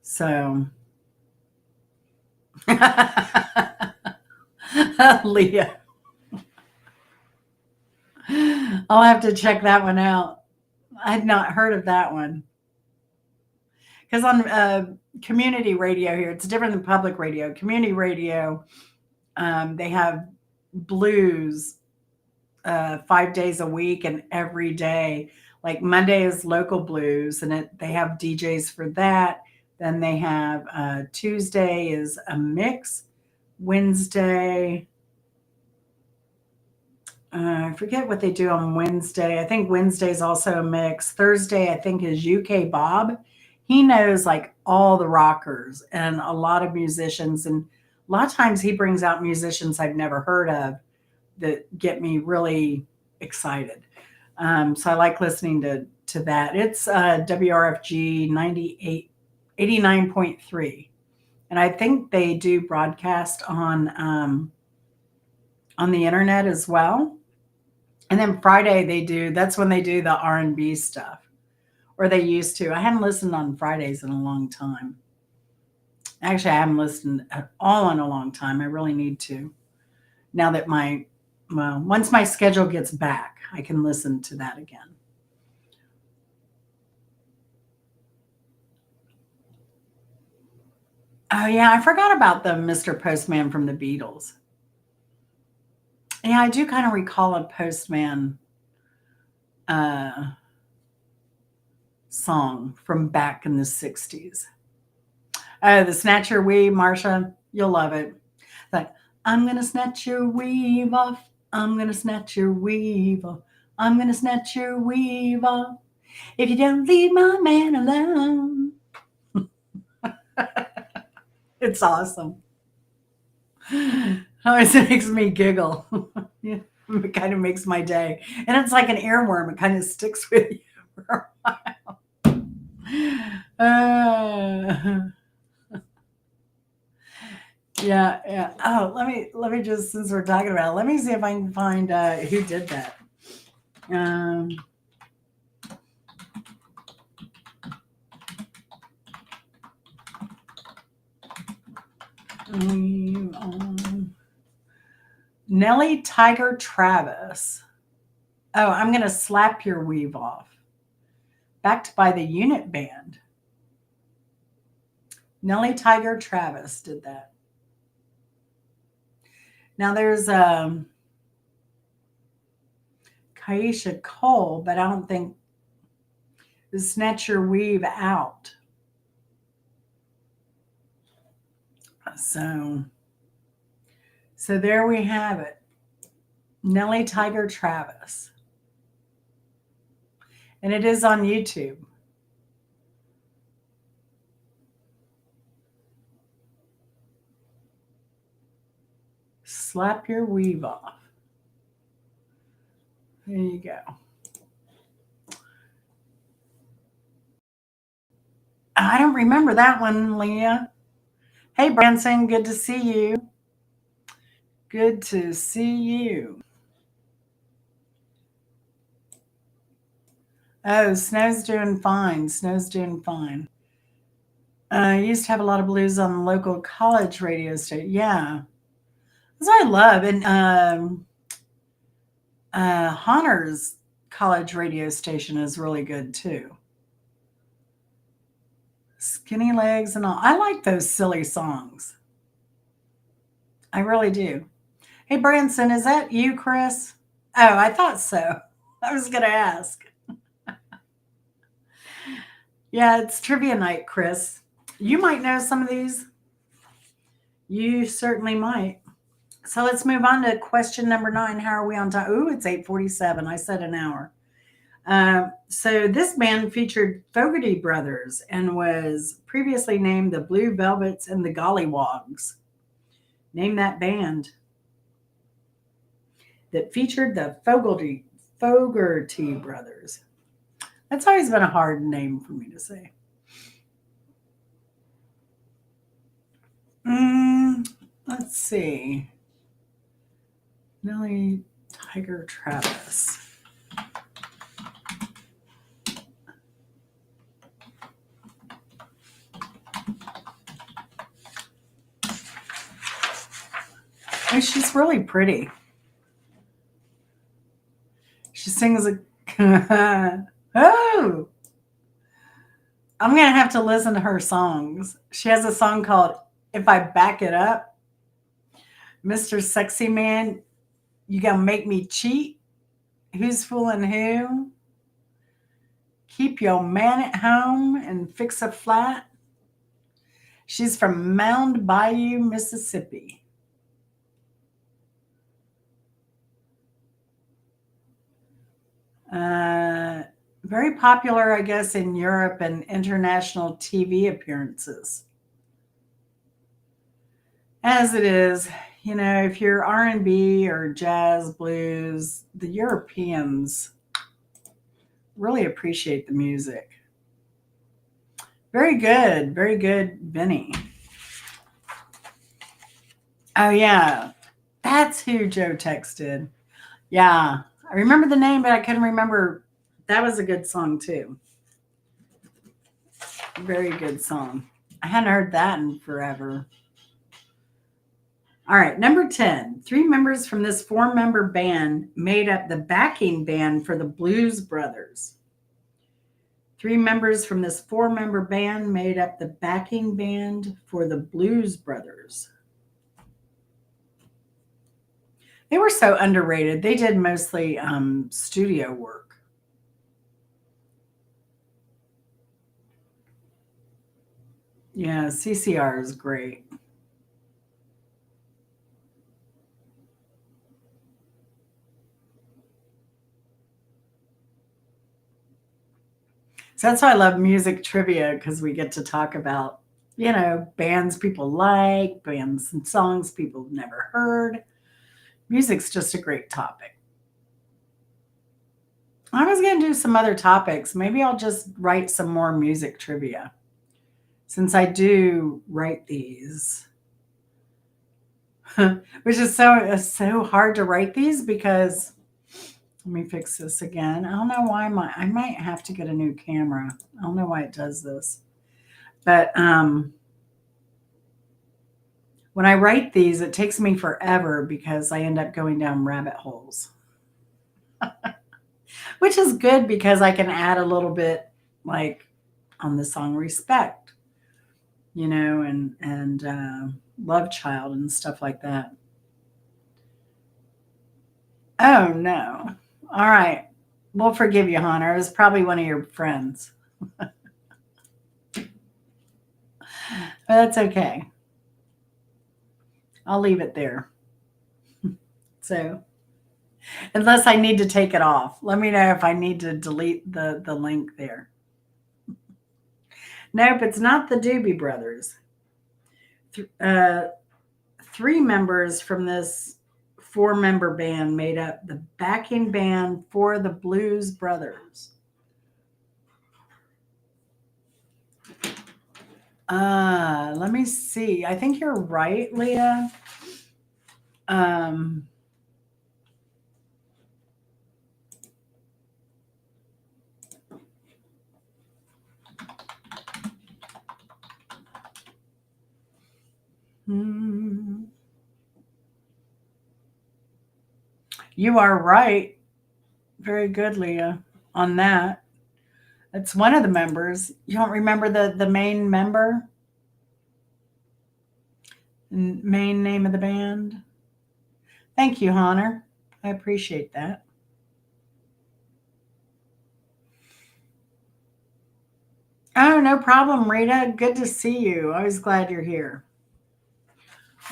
So, Leah, I'll have to check that one out. I'd not heard of that one. Because on community radio here, it's different than public radio. Community radio, they have blues 5 days a week and every day. Like Monday is local blues, and they have DJs for that. Then they have Tuesday is a mix. Wednesday, I forget what they do on Wednesday. I think Wednesday is also a mix. Thursday, I think, is UK Bob. He knows like all the rockers and a lot of musicians. And a lot of times he brings out musicians I've never heard of that get me really excited. So I like listening to that. It's WRFG 89.3. And I think they do broadcast on the internet as well. And then Friday that's when they do the R&B stuff, or they used to. I haven't listened on Fridays in a long time. Actually, I haven't listened at all in a long time. I really need to. Now that once my schedule gets back, I can listen to that again. Oh yeah, I forgot about the Mr. Postman from the Beatles. Yeah, I do kind of recall a Postman song from back in the 60s. Oh, the Snatch Your Weave, Marsha, you'll love it. Like, I'm going to snatch your weave off. I'm going to snatch your weave off. I'm going to snatch your weave off. If you don't leave my man alone. It's awesome. Always makes me giggle. Yeah, it kind of makes my day. And it's like an earworm. It kind of sticks with you for a while. Yeah. Oh, let me just, since we're talking about it, let me see if I can find who did that. Nellie Tiger Travis. Oh, I'm going to slap your weave off. Backed by the Unit Band. Nellie Tiger Travis did that. Now there's Kaisha Cole, but I don't think the Snatch Your Weave Out. So there we have it. Nellie Tiger Travis. And it is on YouTube. Slap your weave off. There you go. I don't remember that one, Leah. Hey, Branson, good to see you. Good to see you. Oh, Snow's doing fine. Snow's doing fine. I used to have a lot of blues on the local college radio station. Yeah. That's what I love. And Hunter's college radio station is really good too. Skinny Legs and all. I like those silly songs. I really do. Hey, Branson, is that you, Chris? Oh, I thought so. I was going to ask. Yeah, it's trivia night, Chris. You might know some of these. You certainly might. So let's move on to question number 9. How are we on time? Ooh, it's 8:47. I said an hour. So this band featured Fogarty Brothers and was previously named the Blue Velvets and the Gollywogs. Name that band that featured the Fogarty brothers. That's always been a hard name for me to say. Let's see. Nellie Tiger Travis. Oh, she's really pretty. She sings a. Oh! I'm going to have to listen to her songs. She has a song called If I Back It Up. Mr. Sexy Man, you going to make me cheat? Who's fooling who? Keep your man at home and fix a flat. She's from Mound Bayou, Mississippi. Very popular, I guess, in Europe and international TV appearances. As it is, if you're R&B or jazz, blues, the Europeans really appreciate the music. Very good, Vinny. Oh yeah, that's who Joe texted. Yeah, I remember the name, but I couldn't remember. That was a good song too. Very good song. I hadn't heard that in forever. All right, number 10. 3 members from this 4-member band made up the backing band for the Blues Brothers. 3 members from this 4-member band made up the backing band for the Blues Brothers. They were so underrated. They did mostly studio work. Yeah, CCR is great. So that's why I love music trivia, because we get to talk about, bands people like, bands and songs people have never heard. Music's just a great topic. I was going to do some other topics. Maybe I'll just write some more music trivia, since I do write these. Which is so hard to write these because let me fix this again. I don't know why I might have to get a new camera. I don't know why it does this. But when I write these, it takes me forever because I end up going down rabbit holes. Which is good because I can add a little bit like on the song Respect, and Love Child and stuff like that. Oh no. All right. We'll forgive you, Hunter. It was probably one of your friends. But that's okay. I'll leave it there. So, unless I need to take it off, let me know if I need to delete the link there. Nope, it's not the Doobie Brothers. 3 members from this 4-member band made up the backing band for the Blues Brothers. Let me see. I think you're right, Leah. You are right. Very good, Leah, on that. It's one of the members. You don't remember the main member? Main name of the band? Thank you, Hunter. I appreciate that. Oh, no problem, Rita. Good to see you. Always glad you're here.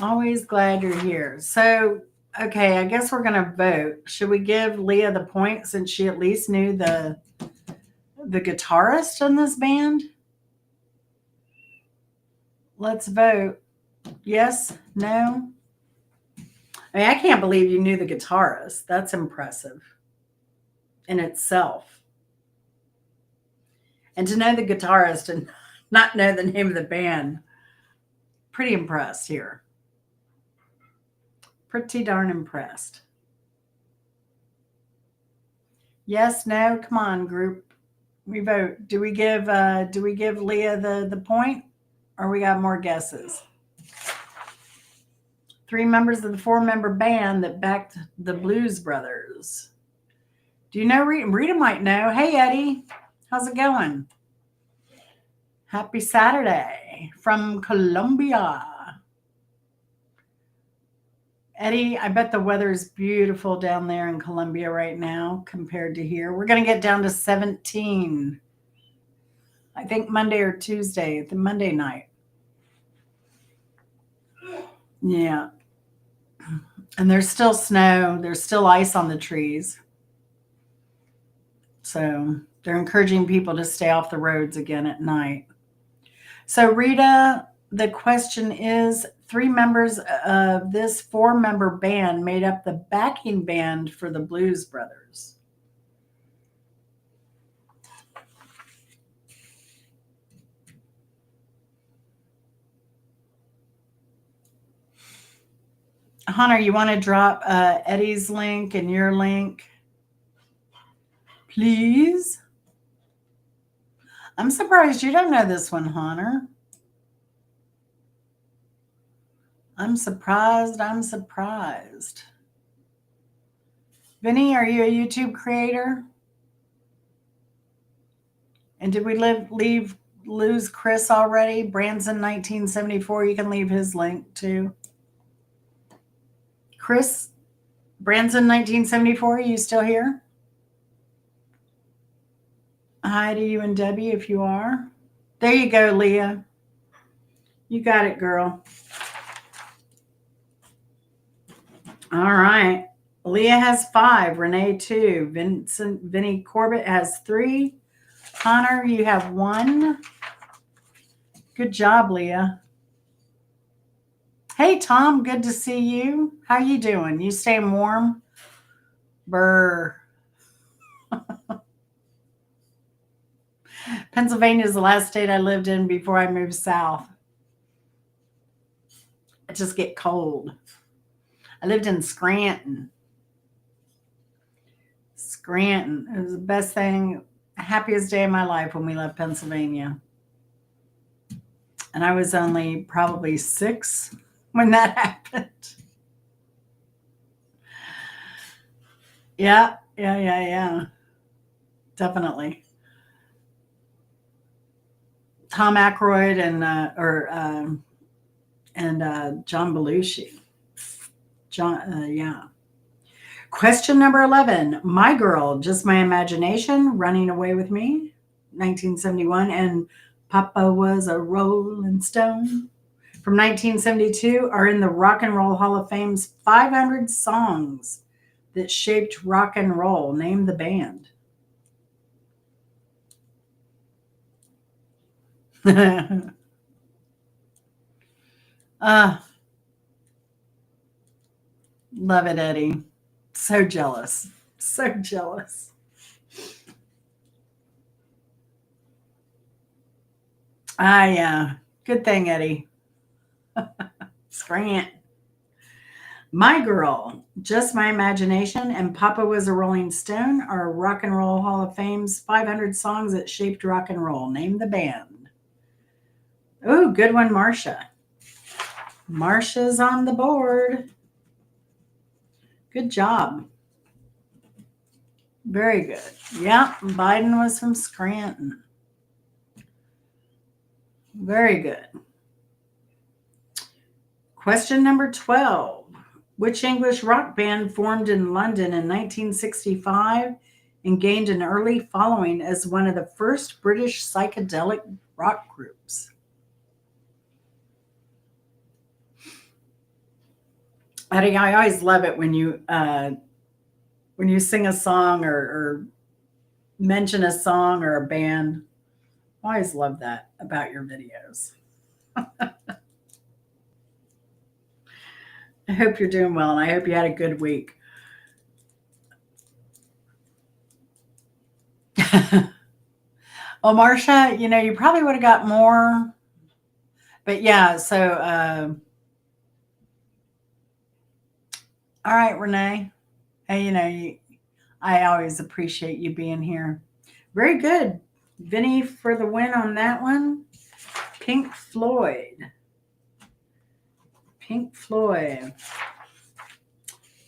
Always glad you're here. So, okay, I guess we're going to vote. Should we give Leah the point since she at least knew the guitarist in this band? Let's vote. Yes? No? I mean, I can't believe you knew the guitarist. That's impressive. in itself. And to know the guitarist and not know the name of the band, pretty impressed here. Pretty darn impressed. Yes, no, come on, group. We vote. Do we give Leah the point? Or we got more guesses? 3 members of the 4-member band that backed the Blues Brothers. Do you know Rita? Rita might know. Hey, Eddie. How's it going? Happy Saturday from Colombia. Eddie, I bet the weather's beautiful down there in Colombia right now compared to here. We're going to get down to 17. I think Monday or Tuesday, the Monday night. Yeah. And there's still snow. There's still ice on the trees. So they're encouraging people to stay off the roads again at night. So Rita, the question is, 3 members of this 4-member band made up the backing band for the Blues Brothers. Hunter, you want to drop Eddie's link and your link? Please. I'm surprised you don't know this one, Hunter. I'm surprised. Vinny, are you a YouTube creator? And did we lose Chris already? Branson 1974. You can leave his link too. Chris, Branson 1974. Are you still here? Hi to you and Debbie if you are. There you go, Leah. You got it, girl. All right. Leah has 5. Renee 2. Vinny Corbett has 3. Connor, you have 1. Good job, Leah. Hey, Tom. Good to see you. How you doing? You staying warm? Brr. Pennsylvania is the last state I lived in before I moved south. I just get cold. I lived in Scranton. It was the best thing, happiest day of my life when we left Pennsylvania. And I was only probably 6 when that happened. Yeah. Definitely. Tom Aykroyd and John Belushi. Yeah. Question number 11. My Girl, Just My Imagination, Running Away with Me, 1971, and Papa Was a Rolling Stone from 1972 are in the Rock and Roll Hall of Fame's 500 songs that shaped rock and roll. Name the band. Love it, Eddie. So jealous. Yeah. Good thing, Eddie. Scrant. My Girl, Just My Imagination, and Papa Was a Rolling Stone are Rock and Roll Hall of Fame's 500 songs that shaped rock and roll. Name the band. Oh, good one, Marcia. Marcia's on the board. Good job. Very good. Yeah, Biden was from Scranton. Very good. Question number 12. Which English rock band formed in London in 1965 and gained an early following as one of the first British psychedelic rock groups? I always love it when you sing a song or mention a song or a band. I always love that about your videos. I hope you're doing well, and I hope you had a good week. Well, Marcia, you probably would have got more. But yeah, so, all right, Renee. Hey, I always appreciate you being here. Very good. Vinny for the win on that one. Pink Floyd. Pink Floyd.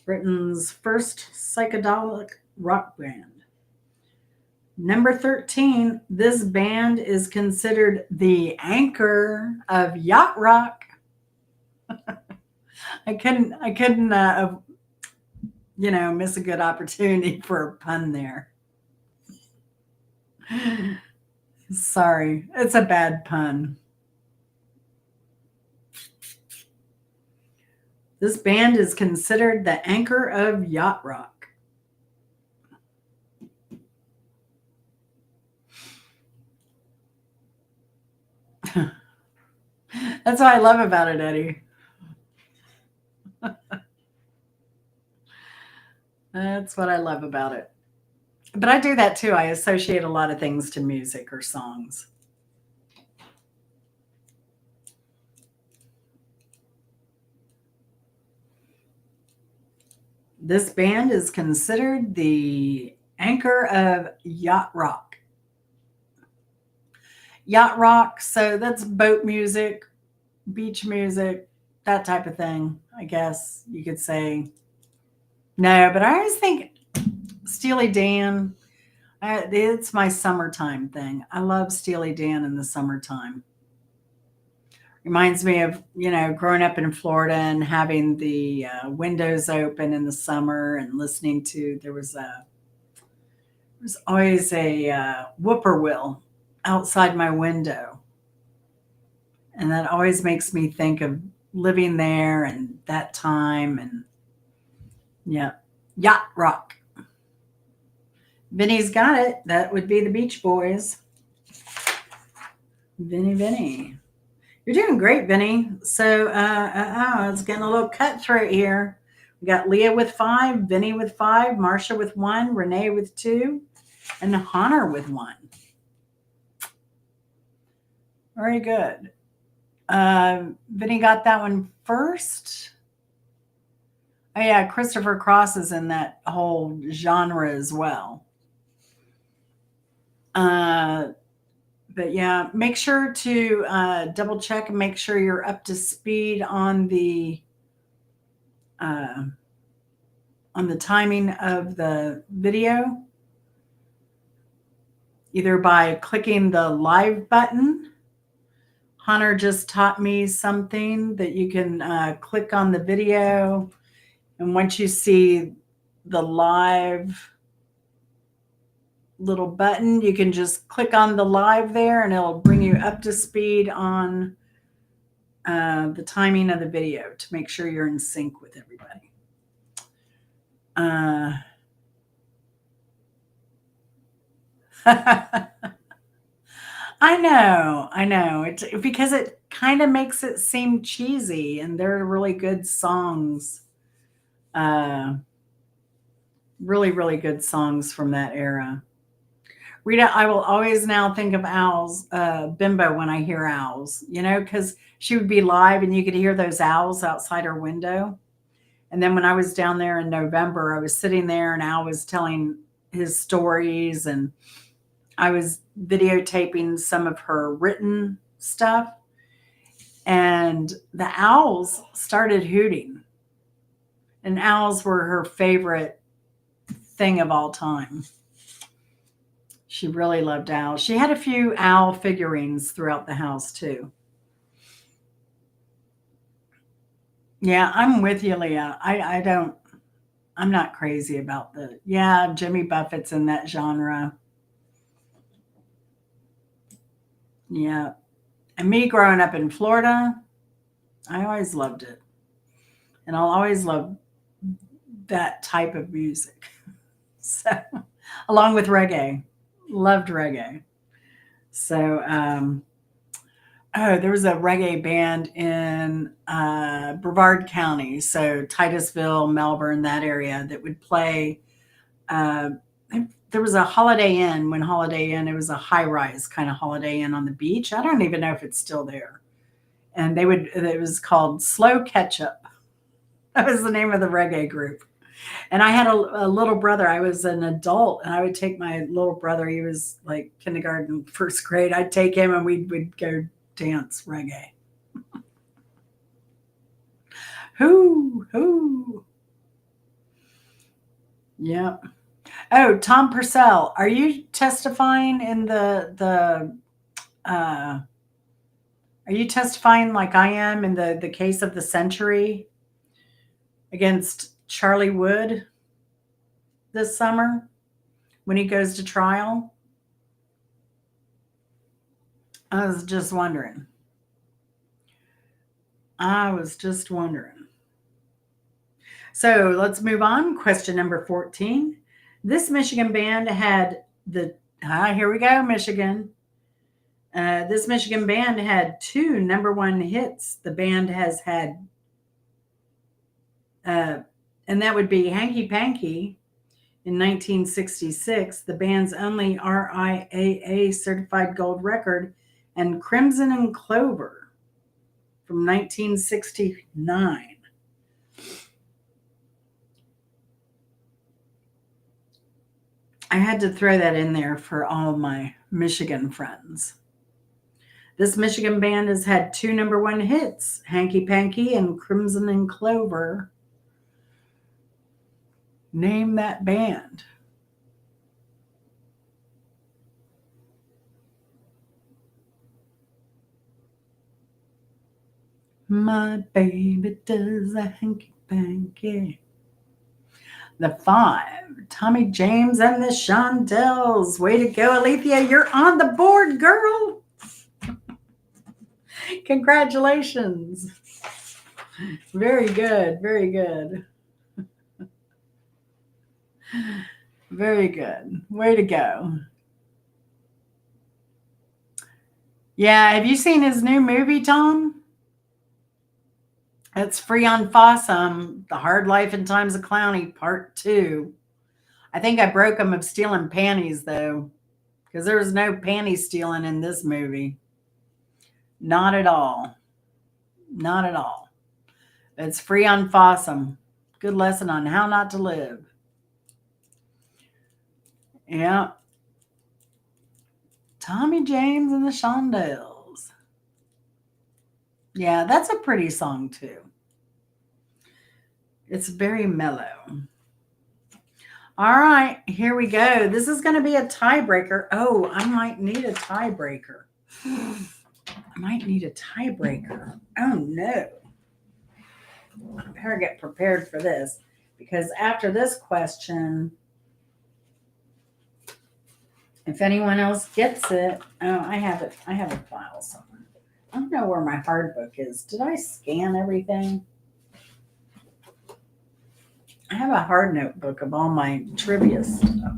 Britain's first psychedelic rock band. Number 13, this band is considered the anchor of yacht rock. I couldn't miss a good opportunity for a pun there. Sorry, it's a bad pun. This band is considered the anchor of yacht rock. That's what I love about it, Eddie. That's what I love about it. But I do that too. I associate a lot of things to music or songs. This band is considered the anchor of yacht rock. Yacht rock, so that's boat music, beach music, that type of thing, I guess you could say. No, but I always think Steely Dan, it's my summertime thing. I love Steely Dan in the summertime. Reminds me of, growing up in Florida and having the windows open in the summer and listening to, there was always a whippoorwill outside my window. And that always makes me think of living there and that time. And yeah, yacht rock. Vinny's got it. That would be the Beach Boys. Vinny. You're doing great, Vinny. So it's getting a little cutthroat here. We got Leah with 5, Vinny with 5, Marcia with 1, Renee with 2, and Hunter with 1. Very good. Vinny got that one first. Oh yeah, Christopher Cross is in that whole genre as well. But yeah, make sure to double check and make sure you're up to speed uh, on the timing of the video, either by clicking the live button. Hunter just taught me something that you can click on the video, and once you see the live little button, you can just click on the live there and it'll bring you up to speed on the timing of the video to make sure you're in sync with everybody. I know. It's because it kind of makes it seem cheesy, and they're really good songs. Uh, really, really good songs from that era. Rita, I will always now think of owls, Bimbo, when I hear owls, because she would be live and you could hear those owls outside her window. And then when I was down there in November, I was sitting there and Al was telling his stories, and I was videotaping some of her written stuff. And the owls started hooting. And owls were her favorite thing of all time. She really loved owls. She had a few owl figurines throughout the house too. Yeah, I'm with you, Leah. I'm not crazy about Jimmy Buffett's in that genre. Yeah. And me growing up in Florida, I always loved it. And I'll always love that type of music. So, along with reggae, loved reggae. So, there was a reggae band in Brevard County, so Titusville, Melbourne, that area, that would play. Uh, there was a Holiday Inn. When Holiday Inn, it was a high-rise kind of Holiday Inn on the beach. I don't even know if it's still there. And it was called Slow Ketchup. That was the name of the reggae group. And I had a little brother. I was an adult, and I would take my little brother. He was like kindergarten, first grade. I'd take him, and we'd go dance reggae. Who? Yeah. Oh, Tom Purcell, are you testifying in uh, are you testifying like I am in the case of the century against Charlie Wood this summer when he goes to trial? I was just wondering. So let's move on. Question number 14. This Michigan band had here we go, Michigan. This Michigan band had 2 number 1 hits. The band has had, and that would be Hanky Panky in 1966, the band's only RIAA certified gold record, and Crimson and Clover from 1969. I had to throw that in there for all my Michigan friends. This Michigan band has had 2 number 1 hits, Hanky Panky and Crimson and Clover. Name that band. My baby does a hanky panky. The 5, Tommy James and the Shondells. Way to go, Alethea. You're on the board, girl. Congratulations. Very good. Very good. Very good. Way to go. Yeah, have you seen his new movie, Tom? It's free on Fossum, The Hard Life and Times of Clowney, Part 2. I think I broke him of stealing panties, though, because there was no panty stealing in this movie. Not at all. Not at all. It's free on Fossum. Good lesson on how not to live. Yeah. Tommy James and the Shondells. Yeah, that's a pretty song, too. It's very mellow. All right, here we go. This is going to be a tiebreaker. Oh, I might need a tiebreaker. Oh, no. I better get prepared for this, because after this question, if anyone else gets it, oh, I have it. I have a file somewhere. I don't know where my hard book is. Did I scan everything? I have a hard notebook of all my trivia stuff.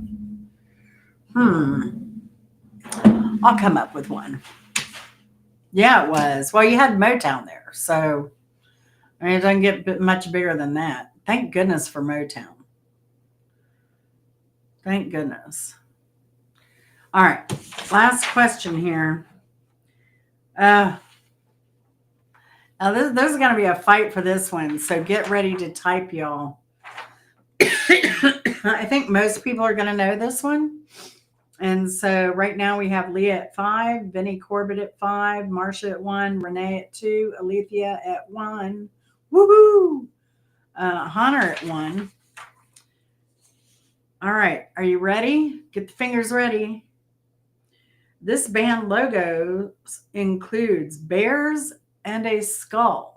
I'll come up with one. Yeah, it was. Well, you had Motown there, so I mean, it doesn't get much bigger than that. Thank goodness for Motown. Thank goodness. All right, last question here. Now there's going to be a fight for this one, so get ready to type, y'all. I think most people are going to know this one. And so right now we have Leah at 5, Vinnie Corbett at 5, Marcia at 1, Renee at 2, Alethea at 1. Woohoo! Hunter at 1. All right, are you ready? Get the fingers ready. This band logo includes bears and a skull.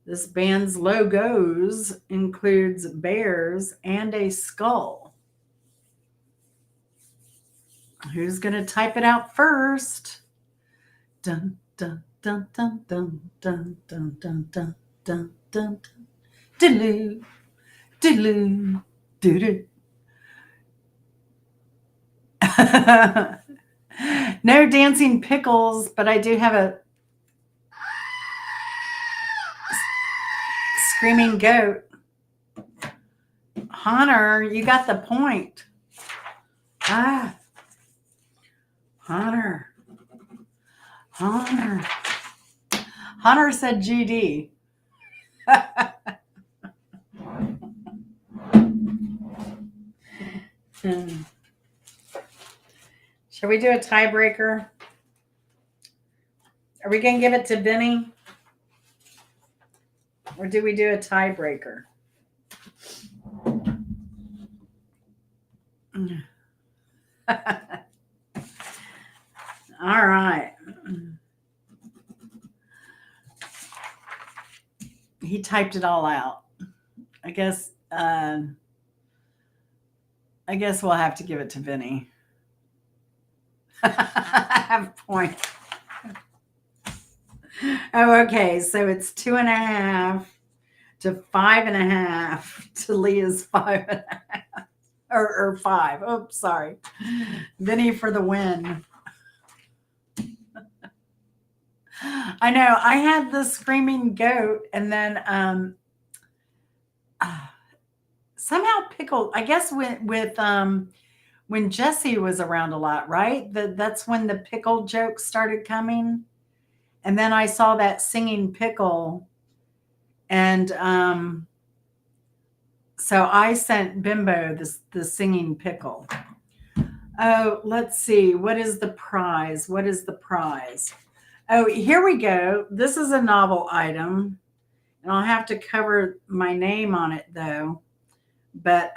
This band's logos includes bears and a skull. Who's going to type it out first? Dun, dun, dun, dun, dun, dun, dun, dun, dun, dun, dun, diddle, diddle, doodle. No dancing pickles, but I do have a screaming goat. Hunter, you got the point. Ah, Hunter. Hunter. Hunter said GD. Shall we do a tiebreaker? Are we going to give it to Benny? Or do we do a tiebreaker? All right. He typed it all out. I guess we'll have to give it to Vinny. I have a point. Oh, okay. So it's 2.5 to 5.5 to Leah's 5.5 or 5. Oh, sorry. Vinny for the win. I know. I had the screaming goat, and then somehow Pickle. I guess with when Jesse was around a lot, right? That's when the pickle jokes started coming, and then I saw that singing Pickle, and so I sent Bimbo the singing Pickle. Oh, let's see. What is the prize? What is the prize? Oh, here we go. This is a novel item, and I'll have to cover my name on it though. But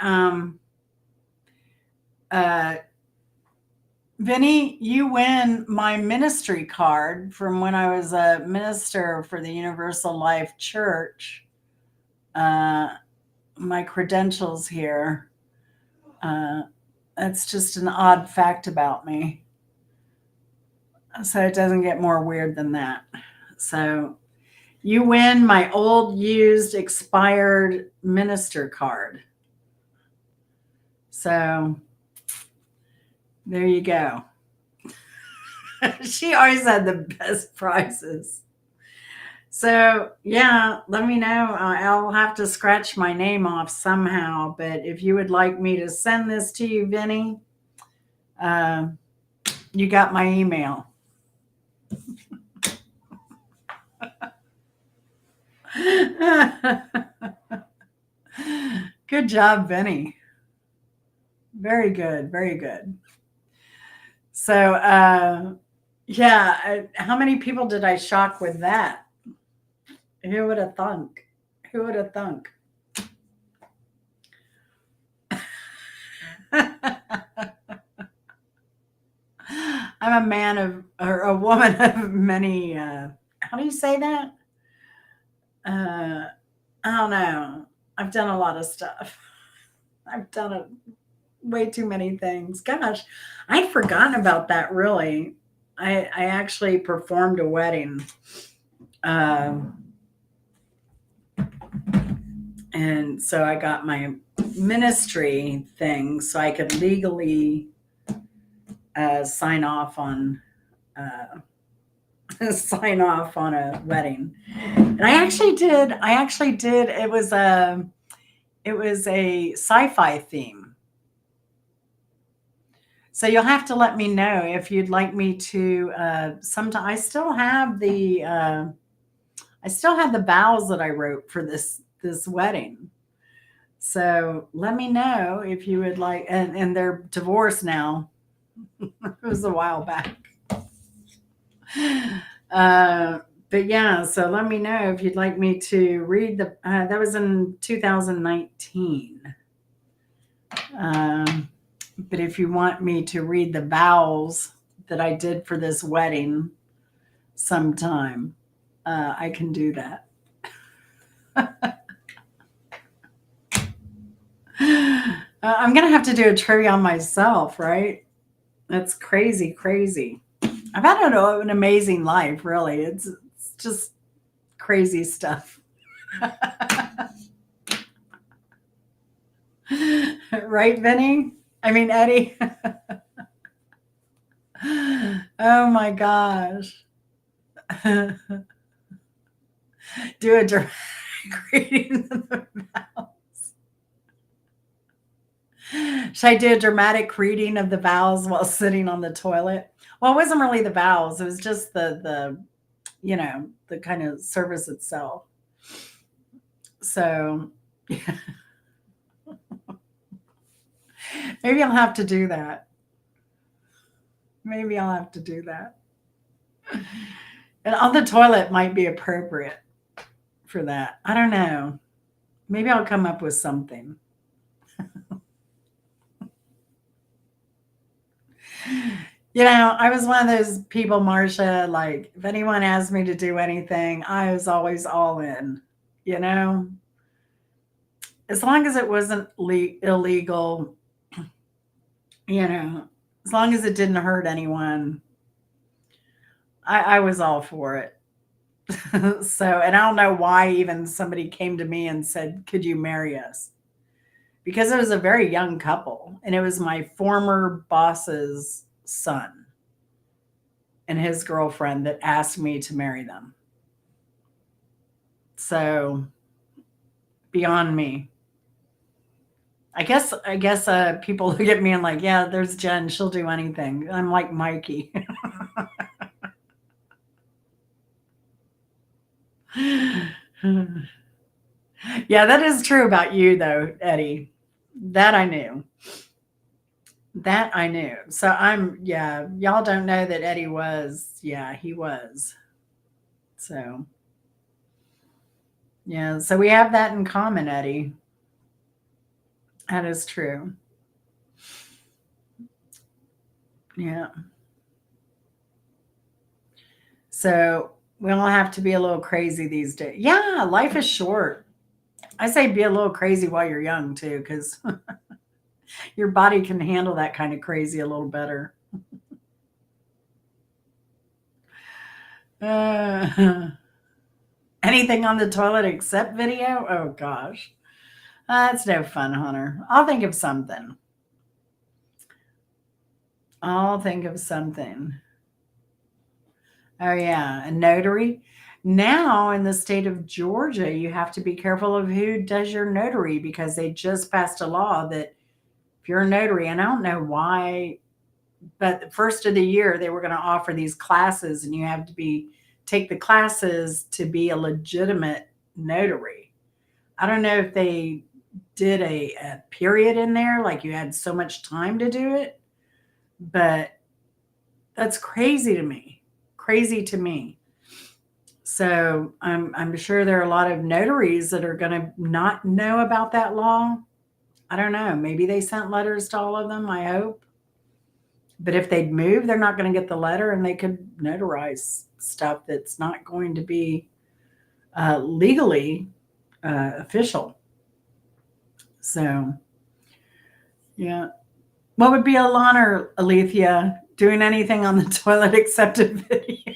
Vinny, you win my ministry card from when I was a minister for the Universal Life Church. My credentials here. That's just an odd fact about me. So it doesn't get more weird than that. So you win my old, used, expired minister card. So there you go. She always had the best prizes. So yeah, let me know. I'll have to scratch my name off somehow. But if you would like me to send this to you, Vinny, you got my email. Good job, Vinny. Very good. Very good. So, yeah, how many people did I shock with that? Who would have thunk? Who would have thunk? I'm a man of, or a woman of many, how do you say that? I don't know. I've done a lot of stuff. I've done way too many things. Gosh, I'd forgotten about that really. I actually performed a wedding. And so I got my ministry thing so I could legally sign off on sign off on a wedding. And I actually did. It was a sci-fi theme. So you'll have to let me know if you'd like me to sometime. I still have the vows that I wrote for this wedding. So let me know if you would like, and they're divorced now. It was a while back. But yeah, so let me know if you'd like me to read that was in 2019. But if you want me to read the vows that I did for this wedding sometime, I can do that. I'm going to have to do a trivia on myself, right? That's crazy, crazy. I've had an amazing life, really. It's just crazy stuff. Right, Vinny? I mean, Eddie? Oh my gosh. Do a dramatic reading of the vows. Should I do a dramatic reading of the vows while sitting on the toilet? Well, it wasn't really the vows. It was just the kind of service itself. So maybe I'll have to do that. Maybe I'll have to do that. And on the toilet might be appropriate for that. I don't know. Maybe I'll come up with something. I was one of those people, Marcia, like if anyone asked me to do anything, I was always all in, you know, as long as it wasn't illegal, you know, as long as it didn't hurt anyone, I was all for it. So, and I don't know why even somebody came to me and said, could you marry us? Because it was a very young couple and it was my former boss's son and his girlfriend that asked me to marry them. So beyond me. I guess people look at me and like, yeah, there's Jen, she'll do anything. I'm like Mikey. Yeah, that is true about you though, Eddie. That I knew. That I knew. So yeah, y'all don't know that Eddie was. Yeah, he was. So, yeah, so we have that in common, Eddie. That is true. Yeah. So we all have to be a little crazy these days. Yeah, life is short. I say be a little crazy while you're young too, because your body can handle that kind of crazy a little better. Uh, anything on the toilet except video? Oh gosh. That's no fun, Hunter. I'll think of something. I'll think of something. Oh, yeah. A notary. Now, in the state of Georgia, you have to be careful of who does your notary because they just passed a law that if you're a notary, and I don't know why, but the first of the year they were going to offer these classes, and you have to take the classes to be a legitimate notary. I don't know if they did a period in there, like you had so much time to do it, but that's crazy to me. Crazy to me. So I'm sure there are a lot of notaries that are going to not know about that law. I don't know. Maybe they sent letters to all of them. I hope. But if they'd move, they're not going to get the letter, and they could notarize stuff that's not going to be legally official. So yeah, what would be a honor, Alethea? Doing anything on the toilet except a video?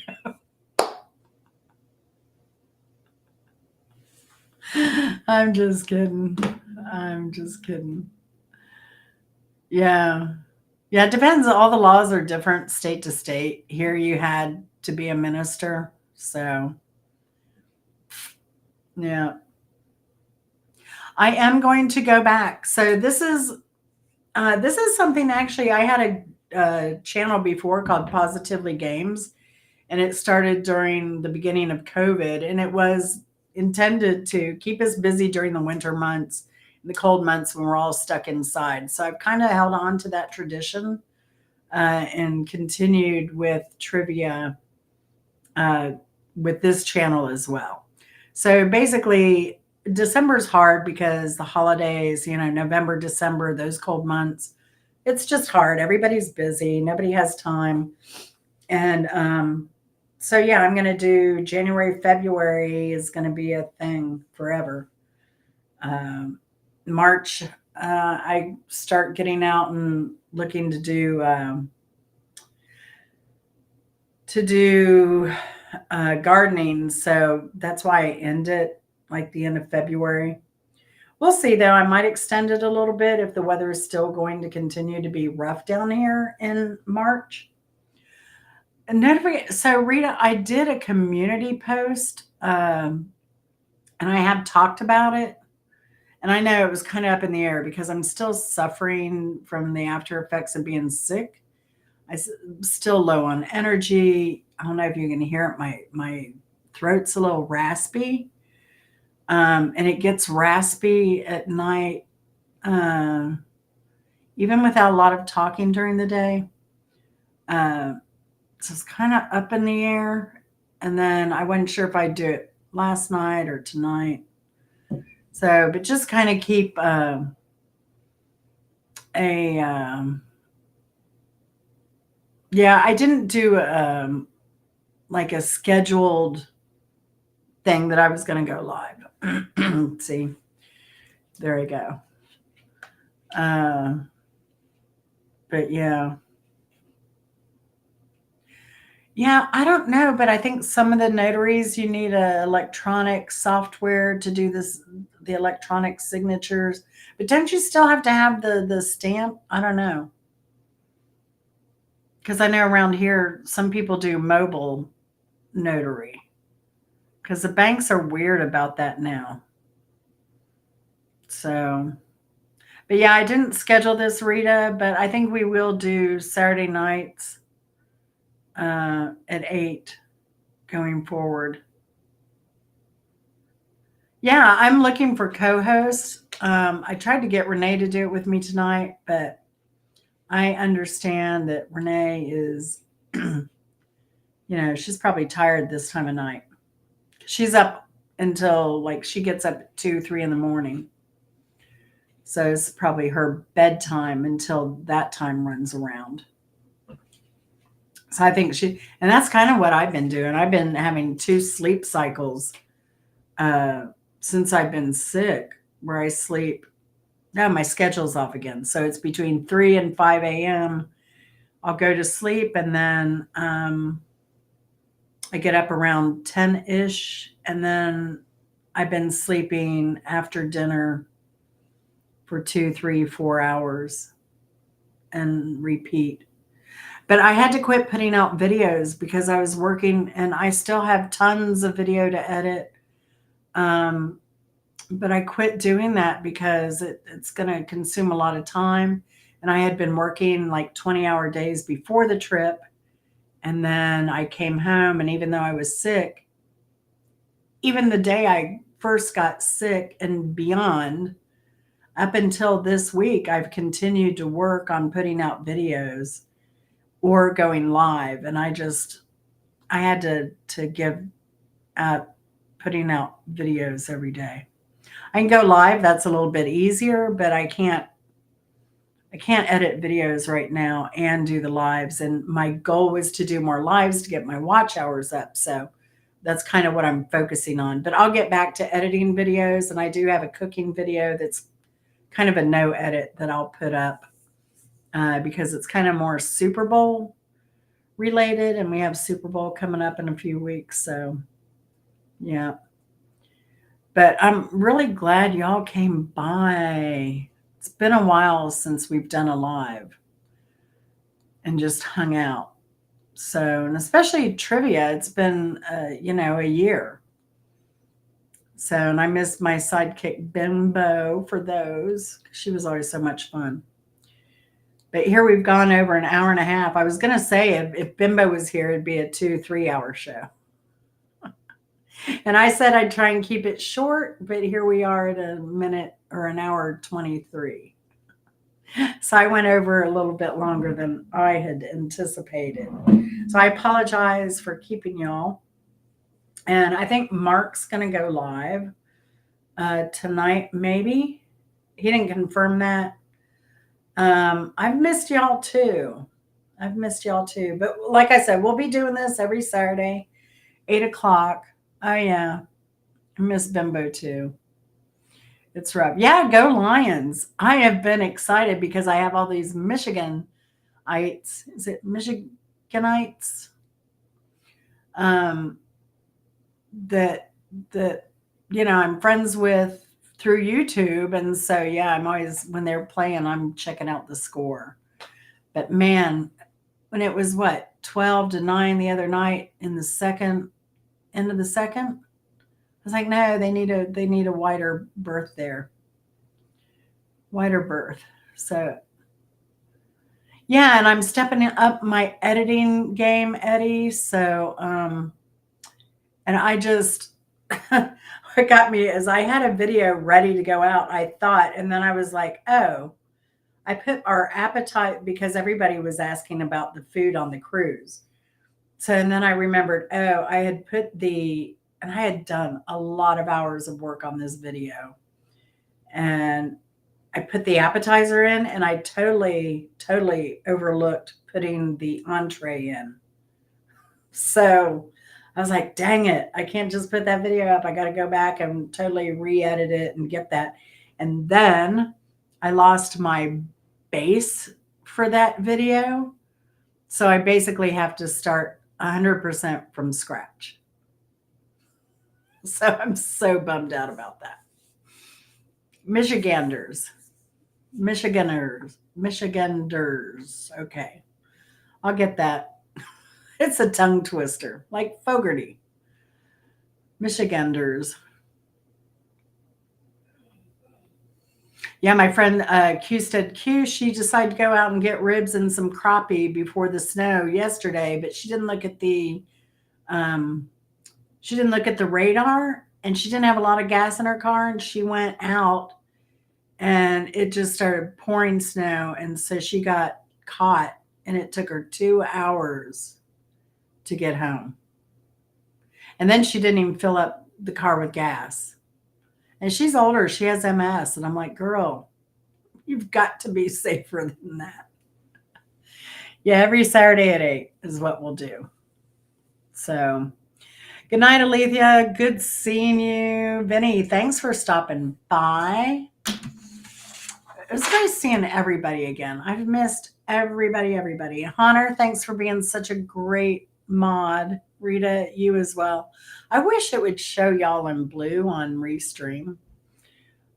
I'm just kidding. I'm just kidding. Yeah. Yeah, it depends. All the laws are different state to state. Here you had to be a minister. So, yeah. I am going to go back. So this is something actually I had a channel before called Positively Games, and it started during the beginning of COVID, and it was intended to keep us busy during the winter months, the cold months when we're all stuck inside. So I've kind of held on to that tradition and continued with trivia uh, with this channel as well. So basically, December's hard because the holidays, November, December, those cold months, it's just hard. Everybody's busy, nobody has time. And so, yeah, I'm going to do January, February is going to be a thing forever. March, I start getting out and looking to do gardening. So that's why I end it like the end of February. We'll see though. I might extend it a little bit if the weather is still going to continue to be rough down here in March. And don't forget, so Rita, I did a community post and I have talked about it. And I know it was kind of up in the air because I'm still suffering from the after effects of being sick. I'm still low on energy. I don't know if you can hear it. My throat's a little raspy, and it gets raspy at night, uh, even without a lot of talking during the day. Uh, so it's kind of up in the air. And then I wasn't sure if I'd do it last night or tonight. So, but just kind of keep a yeah. I didn't do like a scheduled thing that I was going to go live. See, there we go. Uh, but yeah. Yeah, I don't know, but I think some of the notaries you need a electronic software to do this, the electronic signatures. But don't you still have to have the stamp? I don't know. Because I know around here some people do mobile notary. Because the banks are weird about that now. So, but yeah, I didn't schedule this, Rita, but I think we will do Saturday nights at 8 going forward. Yeah, I'm looking for co-hosts. I tried to get Renee to do it with me tonight, but I understand that Renee is, she's probably tired this time of night. She's up until like she gets up at 2, 3 in the morning. So it's probably her bedtime until that time runs around. So I think and that's kind of what I've been doing. I've been having 2 sleep cycles uh, since I've been sick, where I sleep. Now my schedule's off again. So it's between 3 and 5 a.m. I'll go to sleep, and then I get up around 10-ish. And then I've been sleeping after dinner for 2, 3, 4 hours and repeat. But I had to quit putting out videos because I was working, and I still have tons of video to edit. Um, but I quit doing that because it's going to consume a lot of time. And I had been working like 20-hour days before the trip. And then I came home, and even though I was sick, even the day I first got sick and beyond, up until this week, I've continued to work on putting out videos or going live. And I had to give up putting out videos every day. I can go live. That's a little bit easier, but I can't edit videos right now and do the lives. And my goal was to do more lives to get my watch hours up. So that's kind of what I'm focusing on. But I'll get back to editing videos. And I do have a cooking video that's kind of a no edit that I'll put up because it's kind of more Super Bowl related. And we have Super Bowl coming up in a few weeks. So yeah. But I'm really glad y'all came by. It's been a while since we've done a live and just hung out. So, and especially trivia, it's been, a year. So, and I missed my sidekick Bimbo for those. She was always so much fun. But here we've gone over an hour and a half. I was going to say if Bimbo was here, it'd be a 2, 3 hour show. And I said I'd try and keep it short, but here we are at a minute or an hour 23. So I went over a little bit longer than I had anticipated. So I apologize for keeping y'all. And I think Mark's going to go live tonight, maybe. He didn't confirm that. I've missed y'all too. But like I said, we'll be doing this every Saturday, 8 o'clock. Oh, yeah. I miss Bimbo too. It's rough. Yeah, go Lions. I have been excited because I have all these Michiganites. Is it Michiganites? Um, that I'm friends with through YouTube. And so, yeah, I'm always, when they're playing, I'm checking out the score. But man, when it was 12-9 the other night in the end of the second, I was like, no, they need a wider berth there. Wider berth. So yeah, and I'm stepping up my editing game, Eddie. So and I just what got me is I had a video ready to go out, I thought, and then I was like, oh, I put our appetite because everybody was asking about the food on the cruise. So and then I remembered, oh, I had put the and I had done a lot of hours of work on this video. And I put the appetizer in and I totally overlooked putting the entree in. So I was like, dang it, I can't just put that video up. I got to go back and totally re edit it and get that. And then I lost my base for that video. So I basically have to start 100% from scratch. So I'm so bummed out about that. Michiganders. Michiganders. Okay. I'll get that. It's a tongue twister, like Fogarty. Michiganders. Yeah, my friend Q said, Q, she decided to go out and get ribs and some crappie before the snow yesterday, but um, she didn't look at the radar and she didn't have a lot of gas in her car and she went out and it just started pouring snow. And so she got caught and it took her 2 hours to get home. And then she didn't even fill up the car with gas. And she's older, she has MS. And I'm like, girl, you've got to be safer than that. Yeah, every Saturday at 8 is what we'll do. So good night, Alethea. Good seeing you. Vinny, thanks for stopping by. It was nice seeing everybody again. I've missed everybody. Hunter, thanks for being such a great mod. Rita, you as well. I wish it would show y'all in blue on Restream.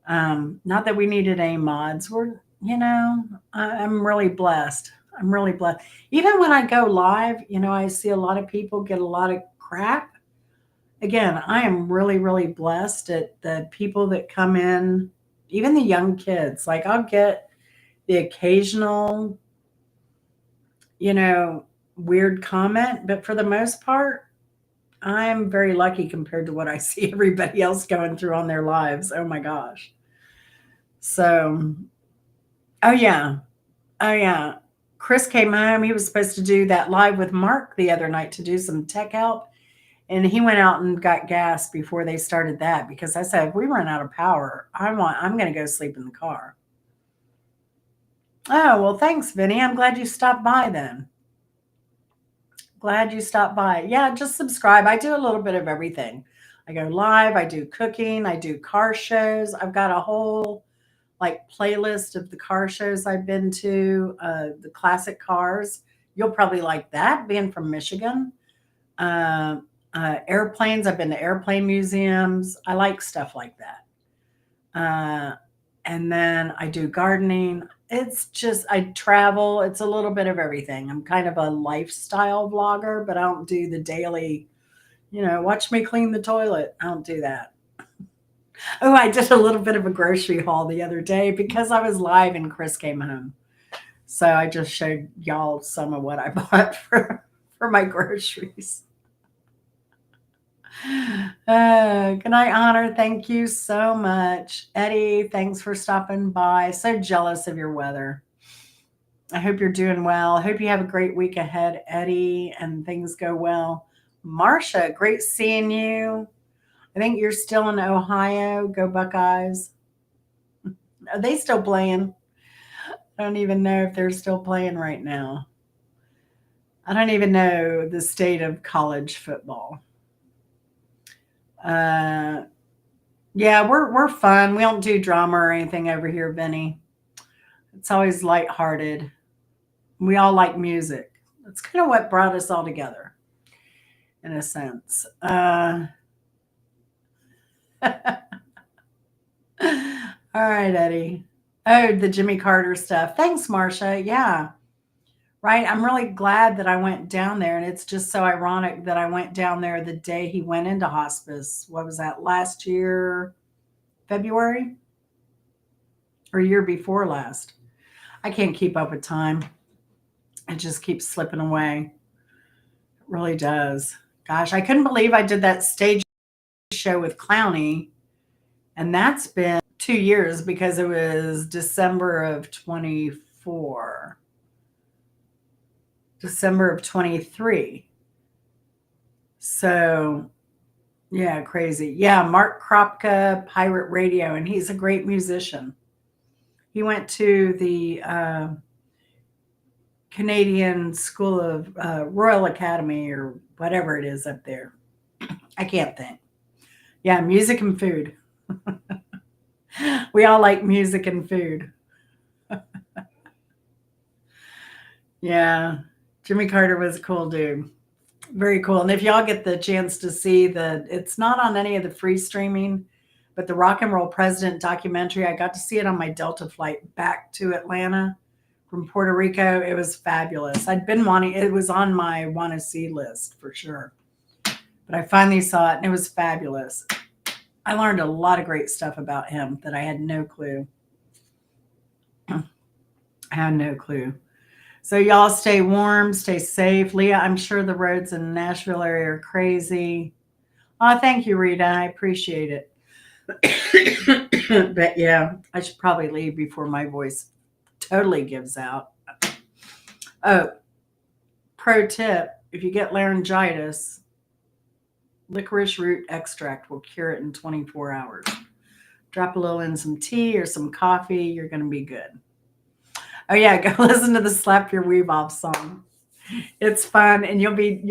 Not that we needed any mods. I'm really blessed. I'm really blessed. Even when I go live, I see a lot of people get a lot of crap. Again, I am really blessed at the people that come in, even the young kids. Like I'll get the occasional, weird comment, but for the most part, I'm very lucky compared to what I see everybody else going through on their lives. Oh my gosh. So, oh yeah. Oh yeah. Chris came home. He was supposed to do that live with Mark the other night to do some tech help. And he went out and got gas before they started that because I said, if we run out of power, I'm going to go sleep in the car. Oh, well, thanks, Vinny. I'm glad you stopped by then. Glad you stopped by. Yeah, just subscribe. I do a little bit of everything. I go live, I do cooking, I do car shows. I've got a whole playlist of the car shows I've been to, the classic cars. You'll probably like that being from Michigan. Airplanes. I've been to airplane museums. I like stuff like that. And then I do gardening. It's just, I travel. It's a little bit of everything. I'm kind of a lifestyle vlogger, but I don't do the daily, watch me clean the toilet. I don't do that. Oh, I did a little bit of a grocery haul the other day because I was live and Chris came home. So I just showed y'all some of what I bought for my groceries. Good night, Honor. Thank you so much. Eddie, thanks for stopping by. So jealous of your weather. I hope you're doing well. Hope you have a great week ahead, Eddie, and things go well. Marcia, great seeing you. I think you're still in Ohio. Go Buckeyes. Are they still playing? I don't even know if they're still playing right now. I don't even know the state of college football. Yeah, we're fun. We don't do drama or anything over here, Vinny. It's always lighthearted. We all like music. That's kind of what brought us all together, in a sense. All right, Eddie. Oh, the Jimmy Carter stuff. Thanks, Marcia. Yeah. Right. I'm really glad that I went down there. And it's just so ironic that I went down there the day he went into hospice. What was that, last year, February? or year before last. I can't keep up with time. It just keeps slipping away. It really does. Gosh, I couldn't believe I did that stage show with Clowney, and that's been 2 years because it was December of 24, December of 23. So, yeah, crazy. Yeah, Mark Kropka, Pirate Radio, and he's a great musician. He went to the Canadian School of Royal Academy or whatever it is up there. I can't think. Yeah, music and food. We all like music and food. Yeah, Jimmy Carter was a cool dude. Very cool. And if y'all get the chance to see it's not on any of the free streaming, but the Rock and Roll President documentary, I got to see it on my Delta flight back to Atlanta from Puerto Rico. It was fabulous. I'd been wanting, it was on my want to see list for sure. But I finally saw it and it was fabulous. I learned a lot of great stuff about him that I had no clue. I had no clue. So y'all stay warm, stay safe. Leah, I'm sure the roads in the Nashville area are crazy. Oh, thank you, Rita. I appreciate it. But yeah, I should probably leave before my voice totally gives out. Oh, pro tip, if you get laryngitis, licorice root extract will cure it in 24 hours. Drop a little in some tea or some coffee, you're going to be good. Oh yeah, go listen to the Slap Your Weave Off song. It's fun, and you'll be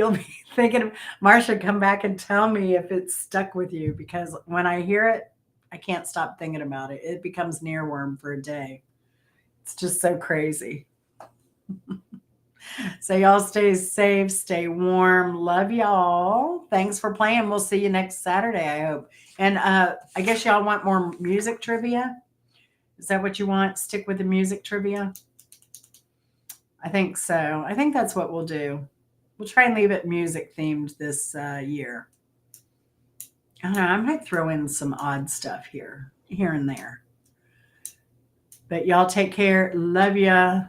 thinking, Marsha, come back and tell me if it's stuck with you, because when I hear it, I can't stop thinking about it. It becomes an earworm for a day. It's just so crazy. So y'all stay safe, stay warm. Love y'all. Thanks for playing. We'll see you next Saturday, I hope. And I guess y'all want more music trivia? Is that what you want? Stick with the music trivia? I think so. I think that's what we'll do. We'll try and leave it music themed this year. I don't know. I might throw in some odd stuff here and there. But y'all take care. Love ya.